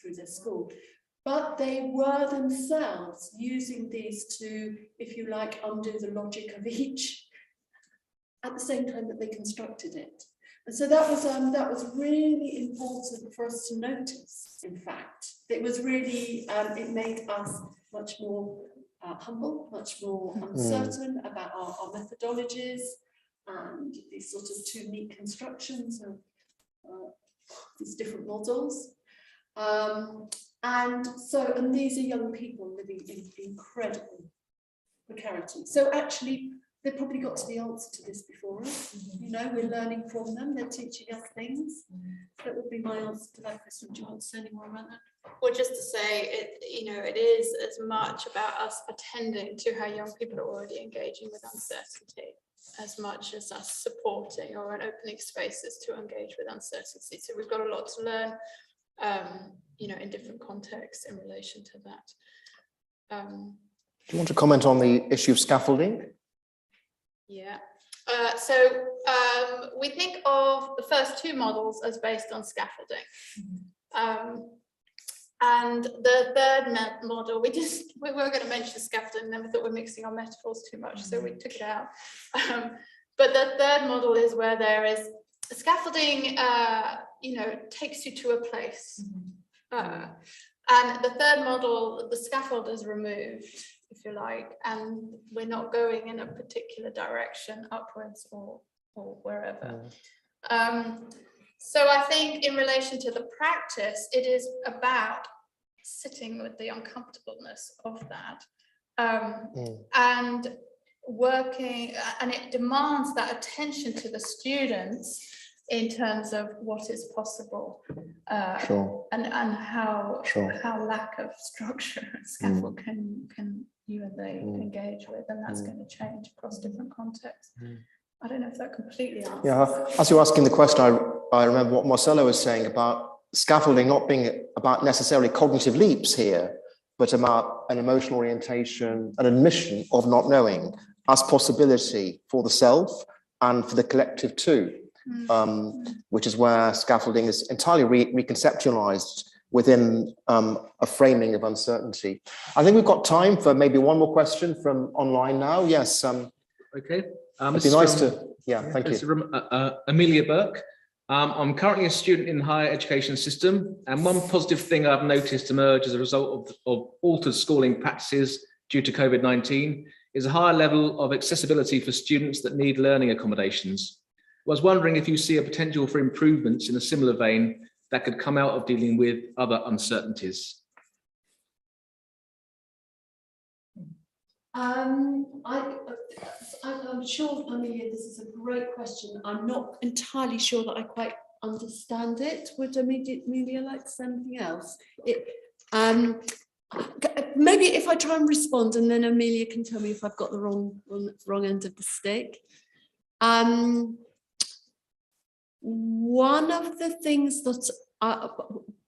[SPEAKER 7] through their school. But they were themselves using these to, if you like, undo the logic of each at the same time that they constructed it. And so that was really important for us to notice. In fact, it was really it made us much more humble, much more uncertain about our methodologies and these sort of two neat constructions of these different models. And these are young people living in incredible precarity. So actually, they probably got to the answer to this before us. You know, we're learning from them. They're teaching us things. That would be my answer to that question. Do you want to say any more about that?
[SPEAKER 2] Well, just to say, it is as much about us attending to how young people are already engaging with uncertainty, as much as us supporting or opening spaces to engage with uncertainty. So we've got a lot to learn, in different contexts in relation to that. Do
[SPEAKER 1] you want to comment on the issue of scaffolding?
[SPEAKER 2] Yeah. We think of the first two models as based on scaffolding. And the third model, we were going to mention scaffolding, and then we thought we're mixing our metaphors too much, so we took it out. But the third model is where there is scaffolding, takes you to a place. And the third model, the scaffold is removed, if you like, and we're not going in a particular direction, upwards or wherever. So I think in relation to the practice, it is about sitting with the uncomfortableness of that and working, and it demands that attention to the students in terms of what is possible and how lack of structure and scaffold can you and they engage with, and that's going to change across different contexts. I don't know if that completely answers.
[SPEAKER 1] Yeah, as you were asking the question, I remember what Marcelo was saying about scaffolding not being about necessarily cognitive leaps here, but about an emotional orientation, an admission of not knowing as possibility for the self and for the collective too, which is where scaffolding is entirely reconceptualized within a framing of uncertainty. I think we've got time for maybe one more question from online now. Yes.
[SPEAKER 10] Okay.
[SPEAKER 1] It'd be nice to, thank you.
[SPEAKER 10] From Amelia Burke. I'm currently a student in the higher education system, and one positive thing I've noticed emerge as a result of altered schooling practices due to COVID-19 is a higher level of accessibility for students that need learning accommodations. I was wondering if you see a potential for improvements in a similar vein that could come out of dealing with other uncertainties.
[SPEAKER 7] I'm sure, Amelia, this is a great question. I'm not entirely sure that I quite understand it. Would Amelia like something else? Maybe if I try and respond, and then Amelia can tell me if I've got the wrong end of the stick. One of the things that,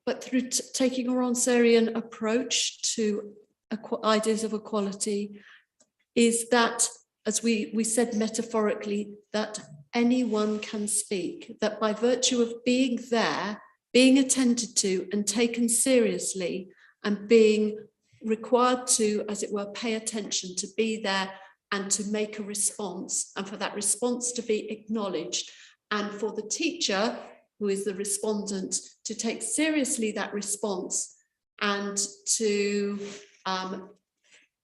[SPEAKER 7] but through taking a Ronserian approach to ideas of equality, is that, as we said metaphorically, that anyone can speak, that by virtue of being there, being attended to and taken seriously, and being required to, as it were, pay attention, to be there and to make a response, and for that response to be acknowledged, and for the teacher, who is the respondent, to take seriously that response and to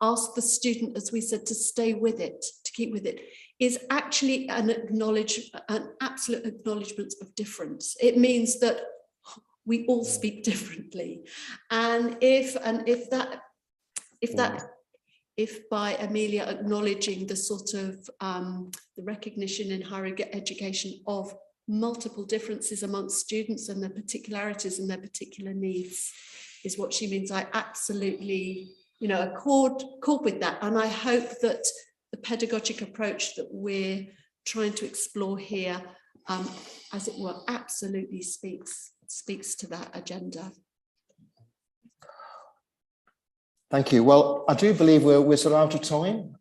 [SPEAKER 7] ask the student, as we said, to stay with it, to keep with it, is actually an absolute acknowledgement of difference. It means that we all speak differently, and if by Amelia acknowledging the sort of the recognition in higher education of multiple differences amongst students and their particularities and their particular needs, is what she means. I absolutely, accord with that. And I hope that the pedagogic approach that we're trying to explore here, as it were, absolutely speaks to that agenda.
[SPEAKER 1] Thank you. Well, I do believe we're sort of out of time.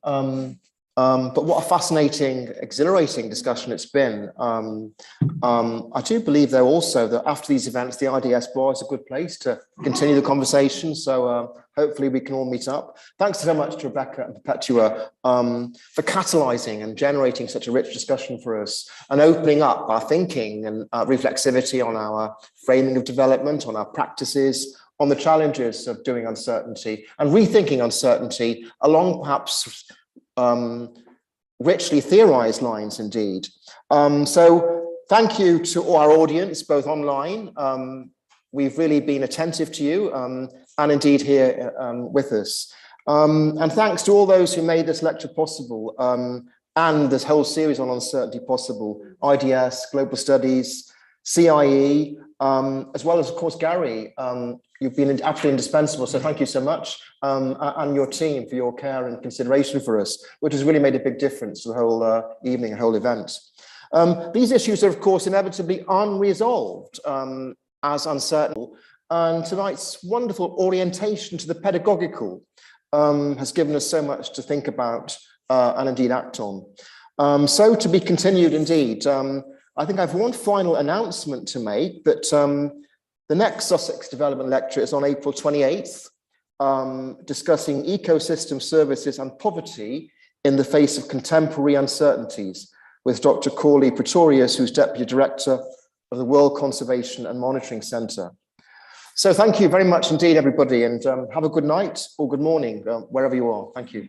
[SPEAKER 1] But what a fascinating, exhilarating discussion it's been. I do believe, though, also that after these events, the IDS bar is a good place to continue the conversation. So hopefully we can all meet up. Thanks so much to Rebecca and Perpetua for catalysing and generating such a rich discussion for us and opening up our thinking and reflexivity on our framing of development, on our practices, on the challenges of doing uncertainty and rethinking uncertainty along perhaps richly theorized lines indeed. So thank you to all our audience, both online. We've really been attentive to you and indeed here with us. And thanks to all those who made this lecture possible and this whole series on uncertainty possible, IDS, Global Studies, CIE, as well as, of course, Gary. You've been absolutely indispensable, so thank you so much, and your team for your care and consideration for us, which has really made a big difference to the whole evening and whole event. These issues are, of course, inevitably unresolved as uncertain, and tonight's wonderful orientation to the pedagogical has given us so much to think about and indeed act on. So to be continued indeed. I think I have one final announcement to make that the next Sussex Development Lecture is on April 28th, discussing ecosystem services and poverty in the face of contemporary uncertainties with Dr. Corley Pretorius, who's Deputy Director of the World Conservation and Monitoring Centre. So thank you very much indeed, everybody, and have a good night or good morning, wherever you are. Thank you.